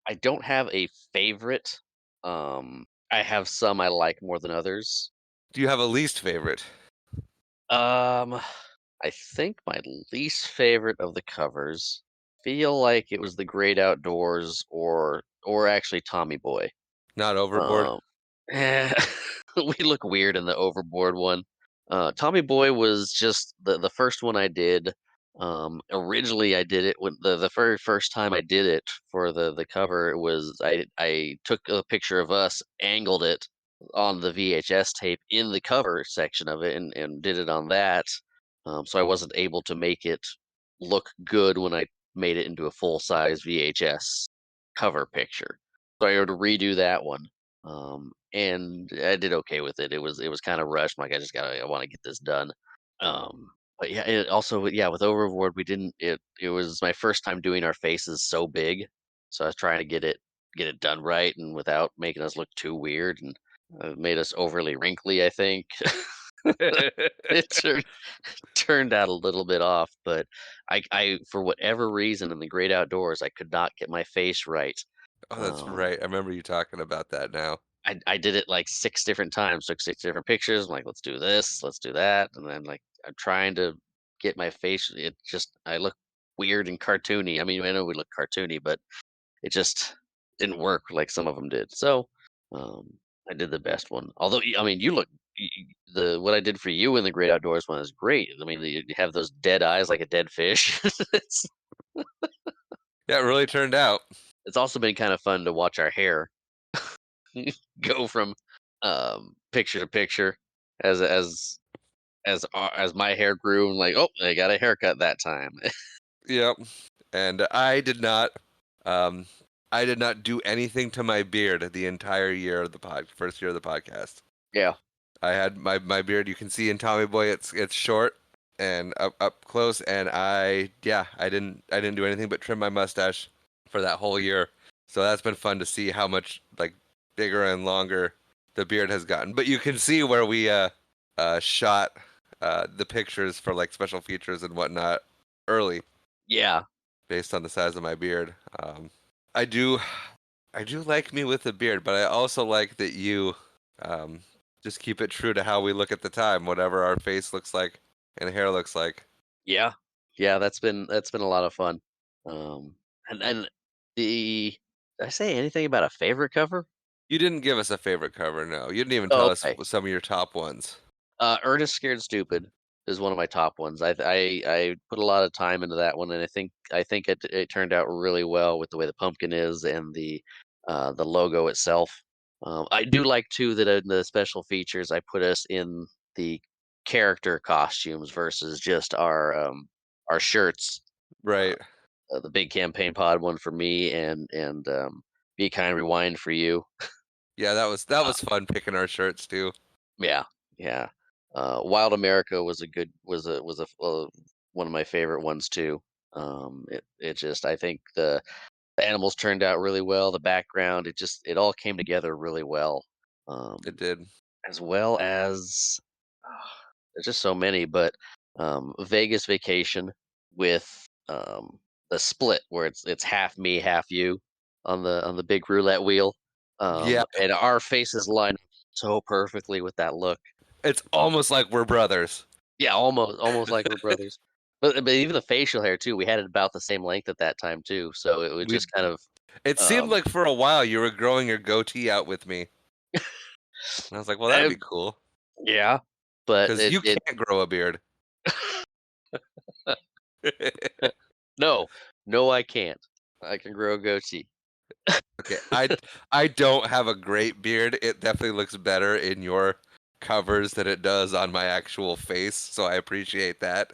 I don't have a favorite. I have some I like more than others.
Do you have a least favorite?
Um, I think my least favorite of the covers feel like it was The Great Outdoors or actually Tommy Boy.
Not overboard.
Um, eh, we look weird in the Overboard one. Tommy Boy was just the first one I did. Originally, I did it when the very first time I did it for the cover. It was I took a picture of us, angled it on the VHS tape in the cover section of it, and did it on that. So I wasn't able to make it look good when I made it into a full size VHS cover picture. So I had to redo that one, and I did okay with it. It was kind of rushed. I'm like, I want to get this done. But yeah, it also yeah with Overboard we didn't it was my first time doing our faces so big, so I was trying to get it done right and without making us look too weird and made us overly wrinkly. I think it turned out a little bit off, but I for whatever reason in the great outdoors I could not get my face right.
Oh, that's
Um,
right. I remember you talking about that now.
I did it like 6 different times, took 6 different pictures. I'm like, "Let's do this, let's do that," and then, like, I'm trying to get my face it just I look weird and cartoony. I mean, I know we look cartoony, but it just didn't work like some of them did. So, um, I did the best one. Although, I mean, you look the what I did for you in the Great Outdoors one is great. I mean, you have those dead eyes like a dead fish. It's
Yeah, it really turned out.
it's also been kind of fun to watch our hair go from picture to picture as my hair grew and like, oh, I got a haircut that time.
Yep. And um I did not do anything to my beard the entire year of the first year of the podcast.
Yeah.
I had my beard, you can see in Tommy Boy, it's short and up close, and I didn't do anything but trim my mustache for that whole year. So that's been fun to see how much like bigger and longer the beard has gotten. But you can see where we shot the pictures for like special features and whatnot early
Yeah.
based on the size of my beard. I do I do like me with a beard, but I also like that you um, just keep it true to how we look at the time, whatever our face looks like and hair looks like.
Yeah. Yeah, that's been a lot of fun. Um and the did I say anything about a favorite cover?
You didn't give us a favorite cover, no. You didn't even
Oh,
tell us
okay.
some of your top ones.
Ernest Scared Stupid is one of my top ones. I put a lot of time into that one, and I think it turned out really well with the way the pumpkin is and the logo itself. I do like too that in the special features I put us in the character costumes versus just our shirts. Uh,
Right.
the big campaign pod one for me and Be Kind Rewind for you.
Yeah, that was fun picking our shirts too.
Yeah, yeah. Wild America one of my favorite ones too. It just I think the animals turned out really well. The background, it all came together really well.
It
Um,
did.
as well as there's just so many, but Vegas Vacation with the split where it's half me, half you on the big roulette wheel.
Yeah,
And our faces line up so perfectly with that look.
it's almost like we're brothers.
Yeah, almost like we're brothers. But even the facial hair too, we had it about the same length at that time too, so it was
We
just kind of,
It seemed
um,
like for a while you were growing your goatee out with me. And I was like, well, that'd
eh,
be cool.
yeah, but
Because you
it
can't grow a beard.
no, no, I can't. I can grow a goatee.
Okay, I don't have a great beard. It definitely looks better in your covers than it does on my actual face, so I appreciate that.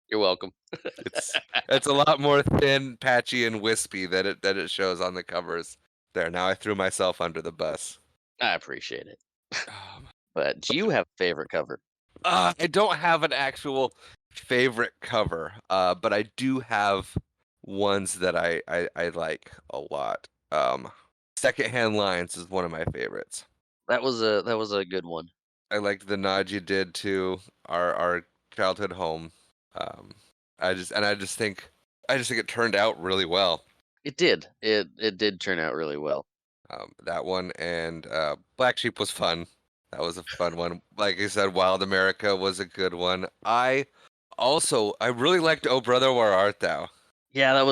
You're welcome.
It's it's a lot more thin, patchy, and wispy than it shows on the covers. There, now I threw myself under the bus.
I appreciate it.
Um,
But do you have a favorite cover?
I don't have an actual favorite cover, but I do have ones that I like a lot. Secondhand Lines is one of my favorites.
That was a good one.
I liked the nod you did to our childhood home. Um, I just think it turned out really well.
It did. It did turn out really well.
That one and Black Sheep was fun. That was a fun one. Like I said, Wild America was a good one. I really liked Oh Brother Where Art Thou.
Yeah, that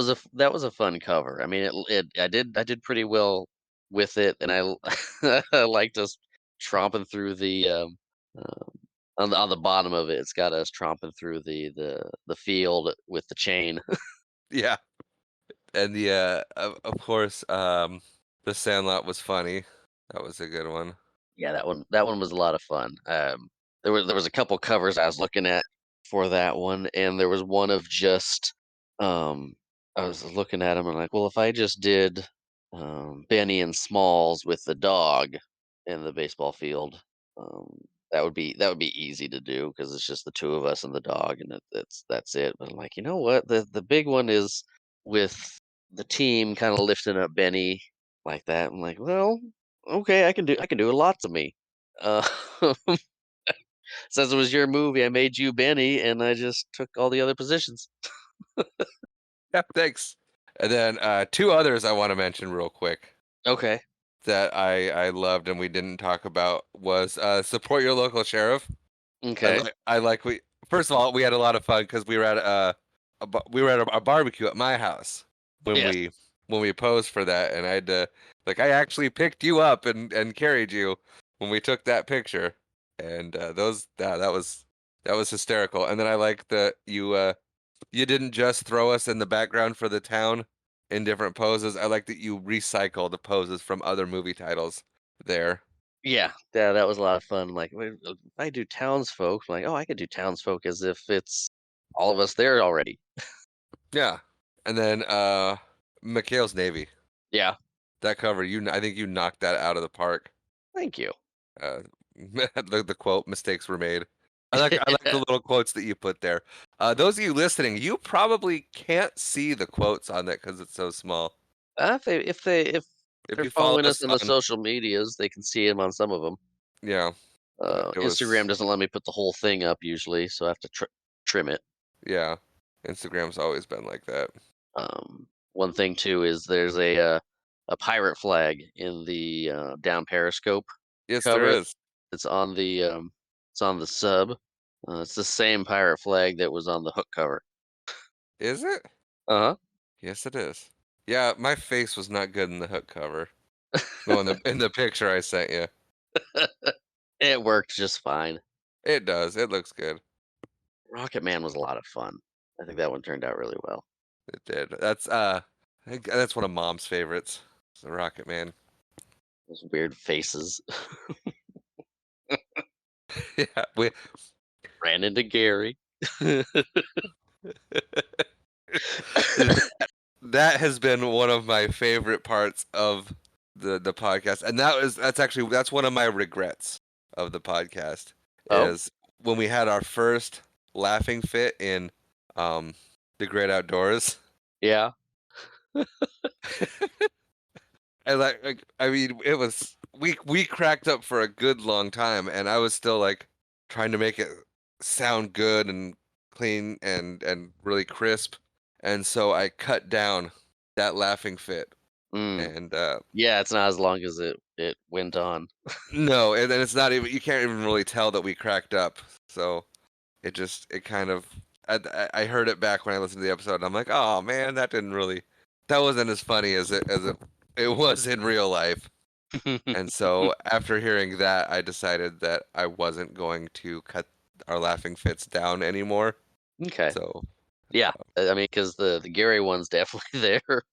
was a fun cover. I mean, I did pretty well with it, and I liked us tromping through on the bottom of it. It's got us tromping through the field with the chain.
Yeah, and the of course the Sandlot was funny. That was a good one.
Yeah, that one was a lot of fun. There was a couple covers I was looking at for that one, and there was one of just um, I was looking at them and like, well, if I just did Benny and Smalls with the dog in the baseball field, um, that would be easy to do because it's just the two of us and the dog, and that's it. But I'm like, you know what? The big one is with the team kind of lifting up Benny like that. I'm like, well, okay, I can do a lot to me. Uh, since it was your movie, I made you Benny, and I just took all the other positions.
Yeah, thanks. And then two others I want to mention real quick.
Okay.
that I loved and we didn't talk about was support your local sheriff.
Okay.
I like we first of all we had a lot of fun because we were at we were at a barbecue at my house when
Yes.
we posed for that, and I had to like I actually picked you up and carried you when we took that picture, and that was hysterical. And then I like that you didn't just throw us in the background for the town in different poses. I like that you recycled the poses from other movie titles there.
Yeah. Yeah. That was a lot of fun. Like, if I do townsfolk, I'm like, oh, I could do townsfolk as if it's all of us there already.
Yeah. And then McHale's Navy.
Yeah.
That cover, I think you knocked that out of the park.
Thank you.
Uh, the quote "mistakes were made." I like the little quotes that you put there. Those of you listening, you probably can't see the quotes on that because it's so small.
If
If
they're
you follow
following us
us
on the
on,
social medias, they can see him on some of them.
yeah, but it
Instagram
was
doesn't let me put the whole thing up usually, so I have to trim it.
yeah. Instagram's always been like that.
One thing too is there's a pirate flag in the down Periscope
Yes, there
cover.
is.
It's on the sub. It's the same pirate flag that was on the hook cover.
Is it?
Uh
Yes, it is. Yeah, my face was not good in the hook cover. No, in the picture I sent you.
huh. It worked just fine.
It does. It looks good.
Rocket Man was a lot of fun. I think that one turned out really well.
It did. I think that's one of Mom's favorites. The Rocket Man.
Those weird faces.
Yeah, we
Ran into Gary.
that has been one of my favorite parts of the podcast, and that's one of my regrets of the podcast
Oh,
is when we had our first laughing fit in um the Great Outdoors.
yeah.
And I mean, it was we cracked up for a good long time, and I was still like trying to make it sound good and clean and really crisp, and so I cut down that laughing fit,
Mm.
and
Yeah, it's not as long as it went on.
no, and then it's not even you can't even really tell that we cracked up, so it kind of I heard it back when I listened to the episode, and I'm like, oh man, that wasn't as funny as it was in real life. And so after hearing that, I decided that I wasn't going to cut our laughing fits down anymore.
Okay.
So,
Yeah. I mean, because the Gary one's definitely there.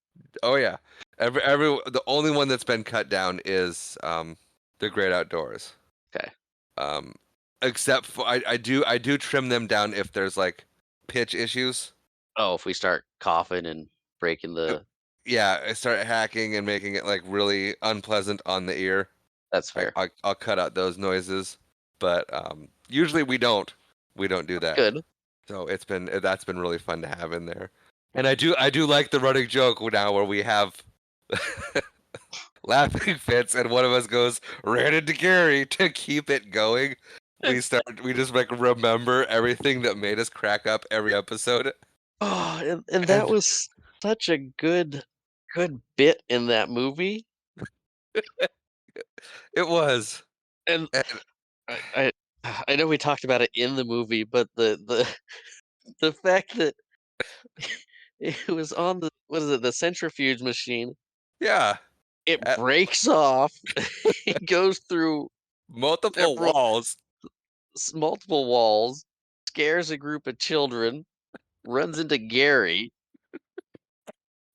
oh yeah, the only one that's been cut down is the Great Outdoors.
Okay.
Um, except for I do trim them down if there's like pitch issues.
Oh, if we start coughing and breaking
Uh,
the
Yeah, I start hacking and making it like really unpleasant on the ear.
that's fair.
I'll cut out those noises, but usually we don't do that.
Good.
So that's been really fun to have in there. And I do like the running joke now where we have laughing fits and one of us goes ran into Gary to keep it going. We just like remember everything that made us crack up every episode.
Oh, and that
And
was such a good bit in that movie.
it was.
And
And
I I know we talked about it in the movie, but the fact that it was on the what is it, the centrifuge machine,
yeah,
it
at
breaks off, it goes through
multiple
several
walls.
multiple walls, scares a group of children, runs into Gary,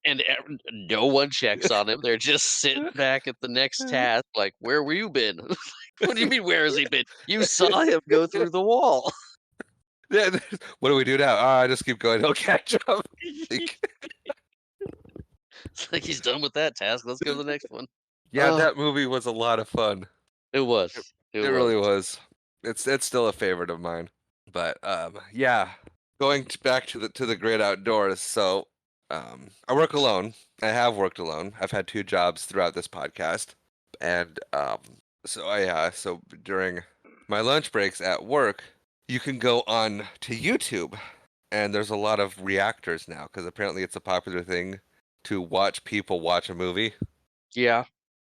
and no one checks on him. They're just sitting back at the next task, like, "Where were you been?" What do you mean, where has he been? You saw him go through the wall.
Yeah, what do we do now? I just keep going. He'll catch up. Like,
It's like he's done with that task. Let's go to the next one.
yeah,
Oh,
that movie was a lot of fun.
it
It,
was. It
it
was.
really was. It's still a favorite of mine. But yeah, going back to the great outdoors. So I work alone. I have worked alone. I've had two jobs throughout this podcast, and so during my lunch breaks at work, you can go on to YouTube, and there's a lot of reactors now because apparently it's a popular thing to watch people watch a movie.
Yeah.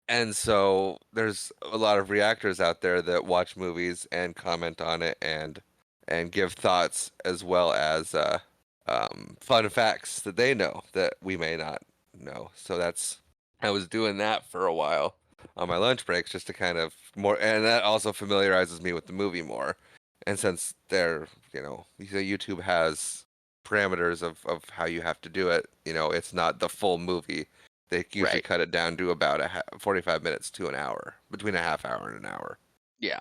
And so there's a lot of reactors out there that watch movies and comment on it and give thoughts as well as fun facts that they know that we may not know. So that's I was doing that for a while on my lunch breaks just to kind of more, and that also familiarizes me with the movie more. And since they're, YouTube has parameters of how you have to do it, it's not the full movie. They usually
Right.
cut it down to about 45 minutes to an hour, between a half hour and an hour.
Yeah.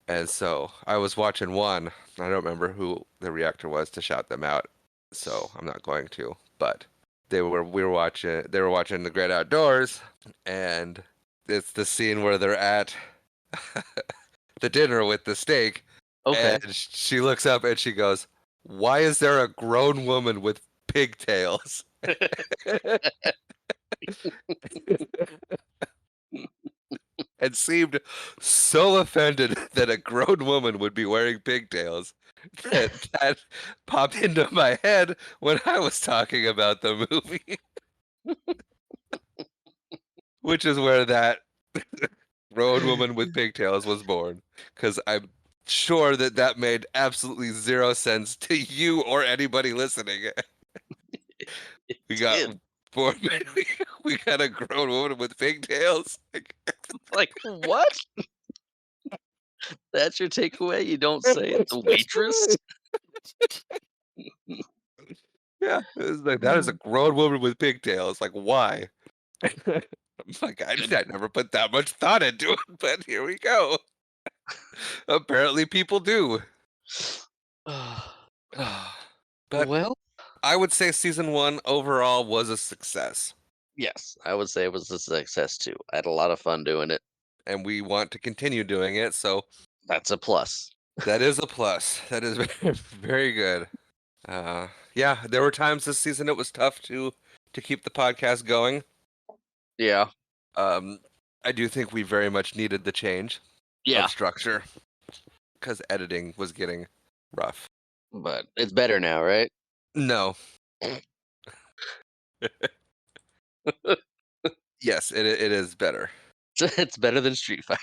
And so I was watching one. I don't remember who the reactor was to shout them out, so I'm not going to. But we were watching. They were watching The Great Outdoors, and it's the scene where they're at the dinner with the steak,
Okay.
and she looks up and she goes, "Why is there a grown woman with pigtails?" And seemed so offended that a grown woman would be wearing pigtails that popped into my head when I was talking about the movie, which is where that grown woman with pigtails was born. Because I'm sure that that made absolutely zero sense to you or anybody listening.
It
We got
did.
born, we got a grown woman with pigtails.
Like, what? That's your takeaway? You don't say it? The waitress?
Yeah, it was like that is a grown woman with pigtails. Like, why? I'm like,
Good.
I never put that much thought into it, but here we go. Apparently, people do. But
Well,
I would say season one overall was a success,
yes, I would say it was a success too. I had a lot of fun doing it.
and we want to continue doing it. So
That's a plus.
that is a plus. That is very good. Yeah, there were times this season it was tough to keep the podcast going.
Yeah.
Um, I do think we very much needed the change
Yeah.
of structure because editing was getting rough.
But it's better now, right?
No. Yes, it is better.
It's better than Street Fighter.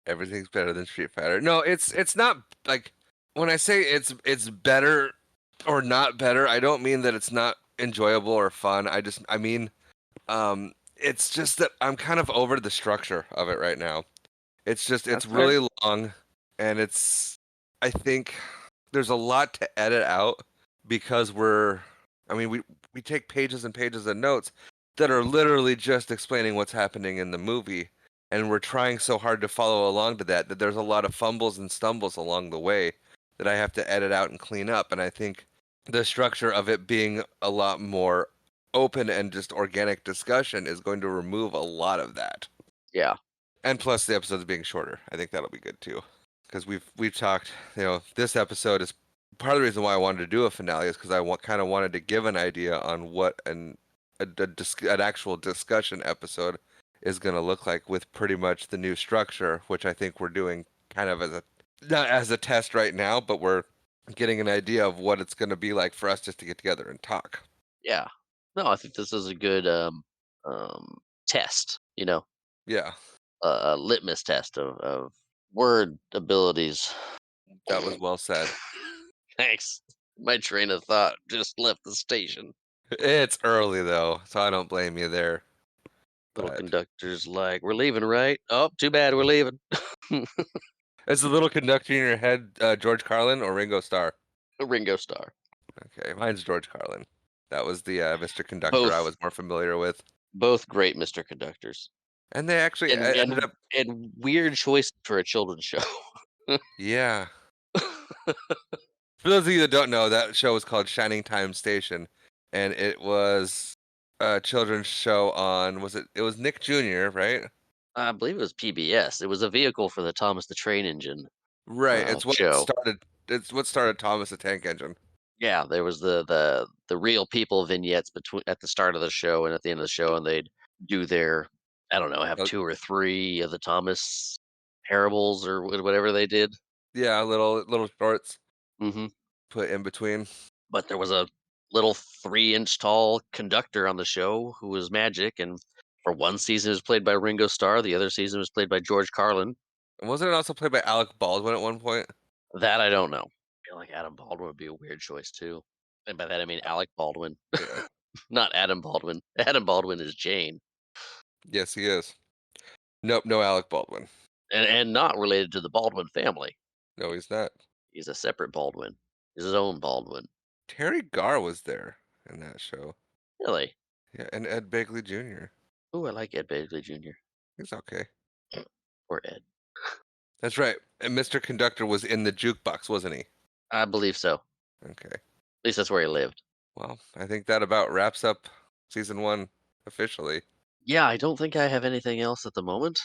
Everything's better than Street Fighter. No, it's not like when I say it's better or not better, I don't mean that it's not enjoyable or fun. I mean it's just that I'm kind of over the structure of it right now. It's
That's fair.
really long and I think there's a lot to edit out because we take pages and pages of notes that are literally just explaining what's happening in the movie, and we're trying so hard to follow along to that there's a lot of fumbles and stumbles along the way that I have to edit out and clean up. And I think the structure of it being a lot more open and just organic discussion is going to remove a lot of that.
Yeah.
And plus the episodes being shorter, I think that'll be good too. Because we've talked, this episode is part of the reason why I wanted to do a finale is because kind of wanted to give an idea on what an actual discussion episode is going to look like with pretty much the new structure, which I think we're doing kind of not as a test right now, but we're getting an idea of what it's going to be like for us just to get together and talk.
Yeah. No, I think this is a good test,
Yeah,
a litmus test of word abilities.
that was well said.
Thanks. My train of thought just left the station.
It's early though, so I don't blame you there.
Little
But
conductor's like, "We're leaving, right? Oh, too bad, we're leaving."
is the little conductor in your head George Carlin or Ringo Starr?
Ringo Starr.
Okay, mine's George Carlin. That was the Mr. Conductor I
Both
was more familiar with.
both great Mr. Conductors.
And they actually
And
ended
and
up,
and weird choice for a children's show.
yeah. For those of you that don't know, that show was called Shining Time Station, and it was a children's show on, it was Nick Jr., right?
I believe it was PBS. It was a vehicle for the Thomas the Train Engine,
Right,
show.
it's what started Thomas the Tank Engine.
Yeah, there was the real people vignettes between at the start of the show and at the end of the show, and they'd do their I don't know, have
Uh,
2 or 3 of the Thomas parables or whatever they did.
yeah, little shorts
Mhm.
put in between.
But there was a little 3-inch tall conductor on the show who was magic, and For one season, it was played by Ringo Starr. The other season was played by George Carlin.
And wasn't it also played by Alec Baldwin at one point?
That I don't know. I feel like Adam Baldwin would be a weird choice too. And by that I mean Alec Baldwin,
Yeah.
not Adam Baldwin. Adam Baldwin is Jane,
Yes, he is. Nope, no Alec Baldwin.
and not related to the Baldwin family.
No, he's not.
He's a separate Baldwin. He's his own Baldwin.
Terry Garr was there in that show.
Really?
Yeah, and Ed Begley Jr.
Ooh, I like Ed Begley Jr.
He's okay.
Or Ed.
That's right. And Mr. Conductor was in the jukebox, wasn't he?
I believe so.
Okay.
At least that's where he lived.
Well, I think that about wraps up season 1 officially.
Yeah, I don't think I have anything else at the moment.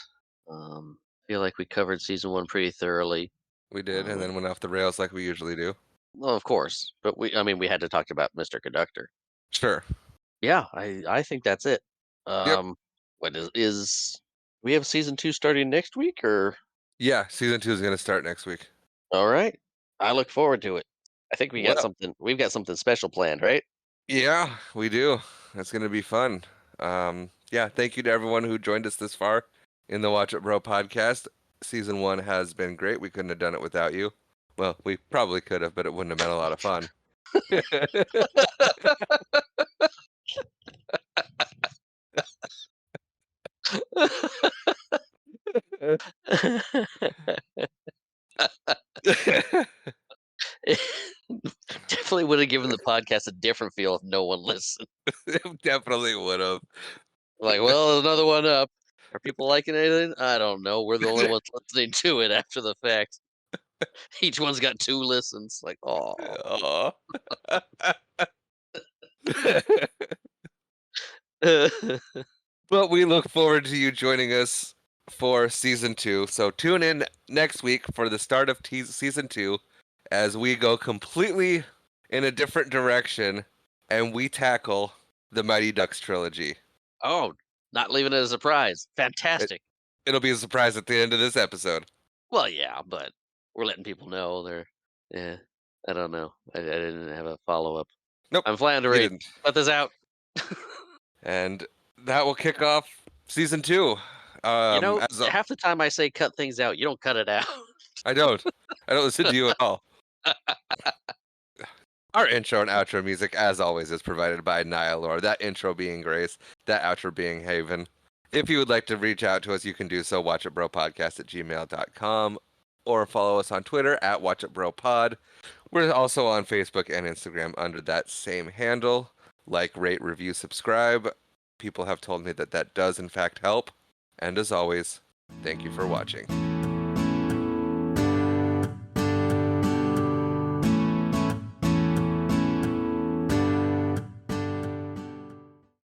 Feel like we covered season one pretty thoroughly.
We did, and
Um,
then went off the rails like we usually do.
well, of course, but we had to talk about Mr. Conductor.
Sure.
Yeah, I think that's it.
Yep.
What is we have season two starting next week or?
Yeah, season 2 is going to start next week.
All right, I look forward to it. I think we got
Well,
something. We've got something special planned, right?
yeah, we do. That's going to be fun. Yeah, thank you to everyone who joined us this far in the Watch It Bro podcast. Season 1 has been great. We couldn't have done it without you. Well, we probably could have, but it wouldn't have been a lot of fun.
Definitely would have given the podcast a different feel if no one listened.
Definitely would have.
Like, well, another one up. Are people liking anything? I don't know. We're the only ones listening to it after the fact. Each one's got 2 listens. Like, oh.
But we look forward to you joining us for season 2. So tune in next week for the start of season 2 as we go completely in a different direction and we tackle the Mighty Ducks trilogy.
Oh, not leaving it as a surprise. Fantastic.
It'll be a surprise at the end of this episode.
Well, yeah, but we're letting people know yeah, I don't know. I didn't have a follow-up.
Nope.
I'm
You
floundering.
didn't.
Let this out.
And that will kick off season 2.
Half the time I say cut things out, you don't cut it out.
I don't listen to you at all. Our intro and outro music, as always, is provided by Nihilor. That intro being Grace, that outro being Haven. If you would like to reach out to us, you can do so. watchitbropodcast@gmail.com or follow us on Twitter at watchitbropod. We're also on Facebook and Instagram under that same handle. Like, rate, review, subscribe. People have told me that does in fact help. And as always, thank you for watching.